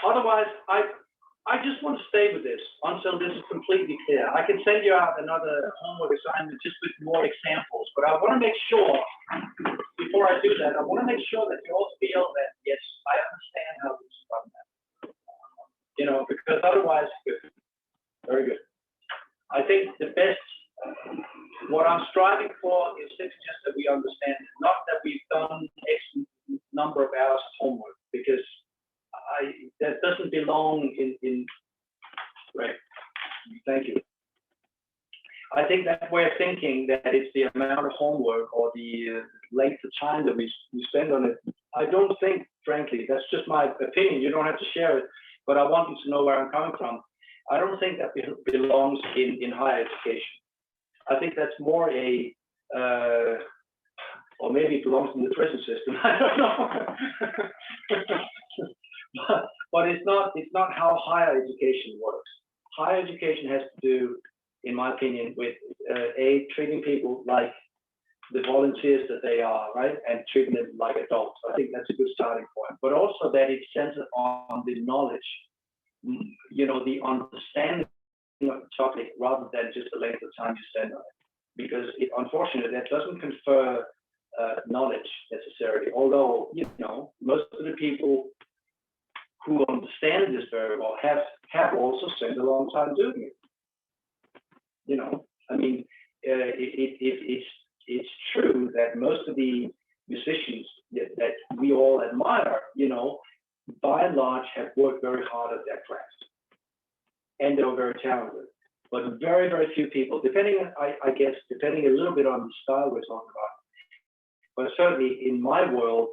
Otherwise, I just want to stay with this until this is completely clear. I can send you out another homework assignment just with more examples, but I want to make sure, before I do that, I want to make sure that you all feel that, yes, I understand how this is done. You know, because otherwise, good. Very good. I think the best, what I'm striving for is just that we understand it, not that we've done X number of hours of homework, because that doesn't belong in right. Thank you. I think that way of thinking, that it's the amount of homework or the length of time that we spend on it. I don't think, frankly, that's just my opinion. You don't have to share it, but I want you to know where I'm coming from. I don't think that belongs in higher education. I think that's more a, or maybe it belongs in the prison system. I don't know. But it's not how higher education works. Higher education has to do, in my opinion, with treating people like the volunteers that they are, right, and treating them like adults. I think that's a good starting point. But also that it's centered on the knowledge, you know, the understanding of the topic rather than just the length of time you spend on it. Because unfortunately, that doesn't confer knowledge necessarily. Although, you know, most of the people who understand this very well have also spent a long time doing it. You know, I mean, it's true that most of the musicians that we all admire, you know, by and large have worked very hard at their craft, and they're very talented. But very, very few people, depending, I guess, depending a little bit on the style we're talking about, but certainly in my world,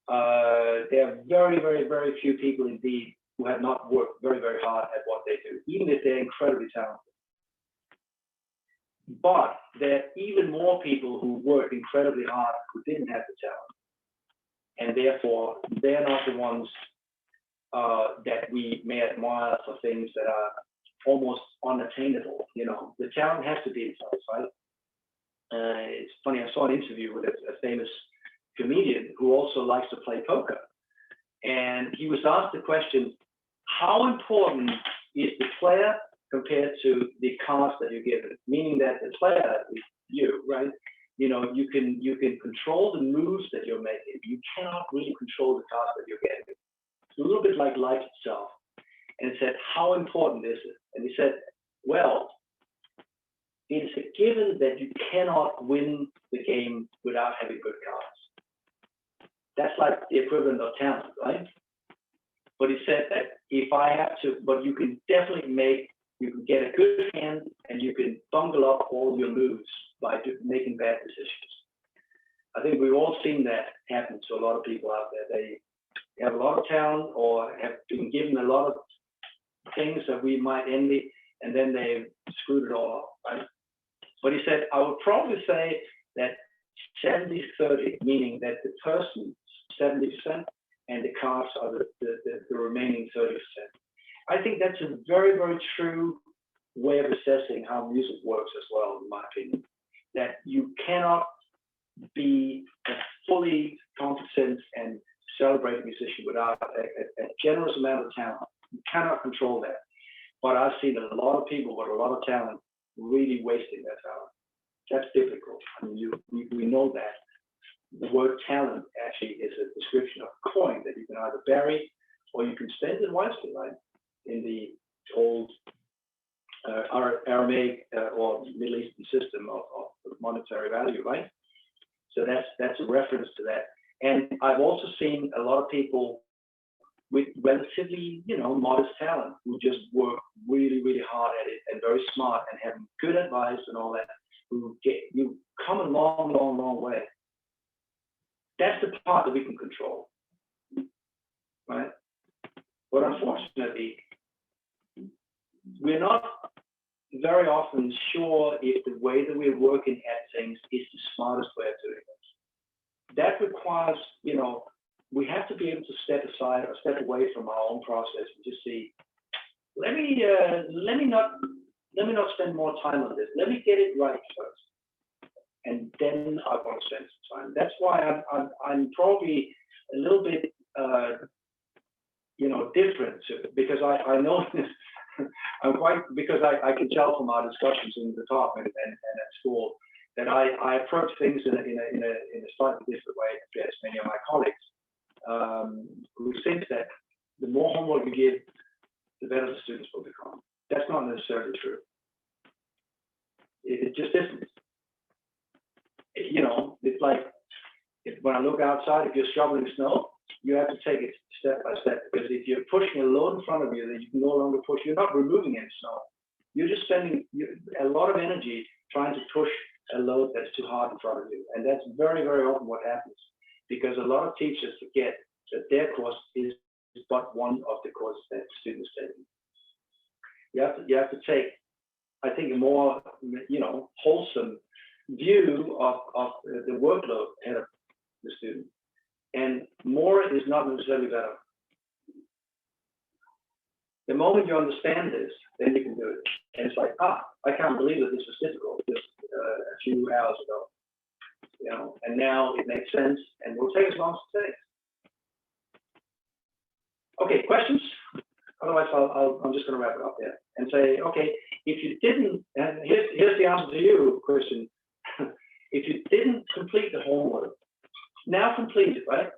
there are very, very, very few people indeed who have not worked very, very hard at what they do, even if they're incredibly talented. But there are even more people who work incredibly hard who didn't have the talent. And therefore, they're not the ones that we may admire for things that are almost unattainable. You know, the talent has to be in place, right? It's funny, I saw an interview with a famous comedian who also likes to play poker. And he was asked the question, how important is the player compared to the cards that you give it? Meaning that the player is you, right? You know, you can control the moves that you're making. You cannot really control the cards that you're getting. It's a little bit like life itself. And he said, how important is it? And he said, well, it is a given that you cannot win the game without having good cards. That's like the equivalent of talent, right? But he said that if I have to, but you can definitely you can get a good hand and you can bungle up all your moves by making bad decisions. I think we've all seen that happen to a lot of people out there. They have a lot of talent or have been given a lot of things that we might envy, and then they've screwed it all up, right? But he said, I would probably say that 70-30, meaning that the person's 70% and the cards are the remaining 30%. I think that's a very, very true way of assessing how music works as well, in my opinion. That you cannot be a fully competent and celebrated musician without a generous amount of talent. You cannot control that. But I've seen a lot of people with a lot of talent really wasting their talent. That's difficult. I mean, we know that. The word talent actually is a description of a coin that you can either bury or you can spend it wisely, right? In the old Aramaic or Middle Eastern system of monetary value, right? So that's a reference to that. And I've also seen a lot of people with relatively, modest talent who just work really, really hard at it and very smart and have good advice and all that, you come a long, long, long way. That's the part that we can control, right? But unfortunately, we're not very often sure if the way that we're working at things is the smartest way of doing it. That requires, we have to be able to step aside or step away from our own process and just see, let me not spend more time on this. Let me get it right first, and then I want to spend some time. That's why I'm probably a little bit different because I know this. Because I can tell from our discussions in the department and at school that I approach things in a slightly different way compared to many of my colleagues who think that the more homework you give, the better the students will become. That's not necessarily true. It just isn't. It's like when I look outside, if you're shoveling snow, you have to take it step by step, because if you're pushing a load in front of you that you can no longer push, you're not removing any snow. You're just spending a lot of energy trying to push a load that's too hard in front of you. And that's very, very often what happens, because a lot of teachers forget that their course is but one of the courses that students take. You have to take, I think, a more wholesome view of the workload ahead of the student. And more is not necessarily better. The moment you understand this, then you can do it. And it's like, I can't believe that this was difficult just a few hours ago. And now it makes sense and will take as long as it takes. Okay, questions? Otherwise, I'm just going to wrap it up here and say, okay, if you didn't, and here's the answer to you, Christian. If you didn't complete the homework, now complete it, right?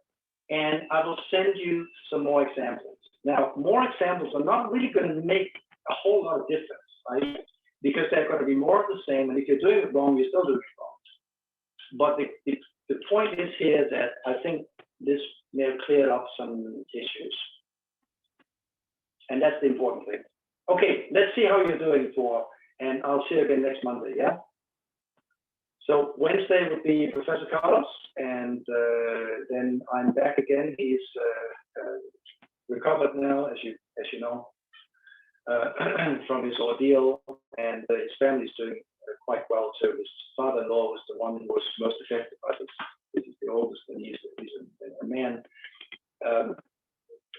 And I will send you some more examples. Now, more examples are not really going to make a whole lot of difference, right? Because they're going to be more of the same, and if you're doing it wrong, you're still doing it wrong. But the point is here that I think this may have cleared up some issues. And that's the important thing. Okay, let's see how you're doing and I'll see you again next Monday, yeah? So Wednesday would be Professor Carlos, and then I'm back again. He's recovered now, as you know, from his ordeal, and his family's doing quite well too. His father-in-law was the one who was most affected by this. This is the oldest, and he's a man.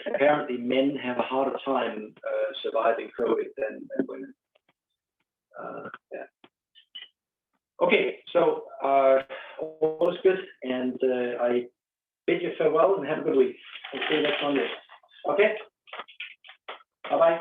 Apparently, men have a harder time surviving COVID than women. Yeah. Okay, so all is good, and I bid you farewell and have a good week. I'll see you next Monday. Okay? Bye-bye.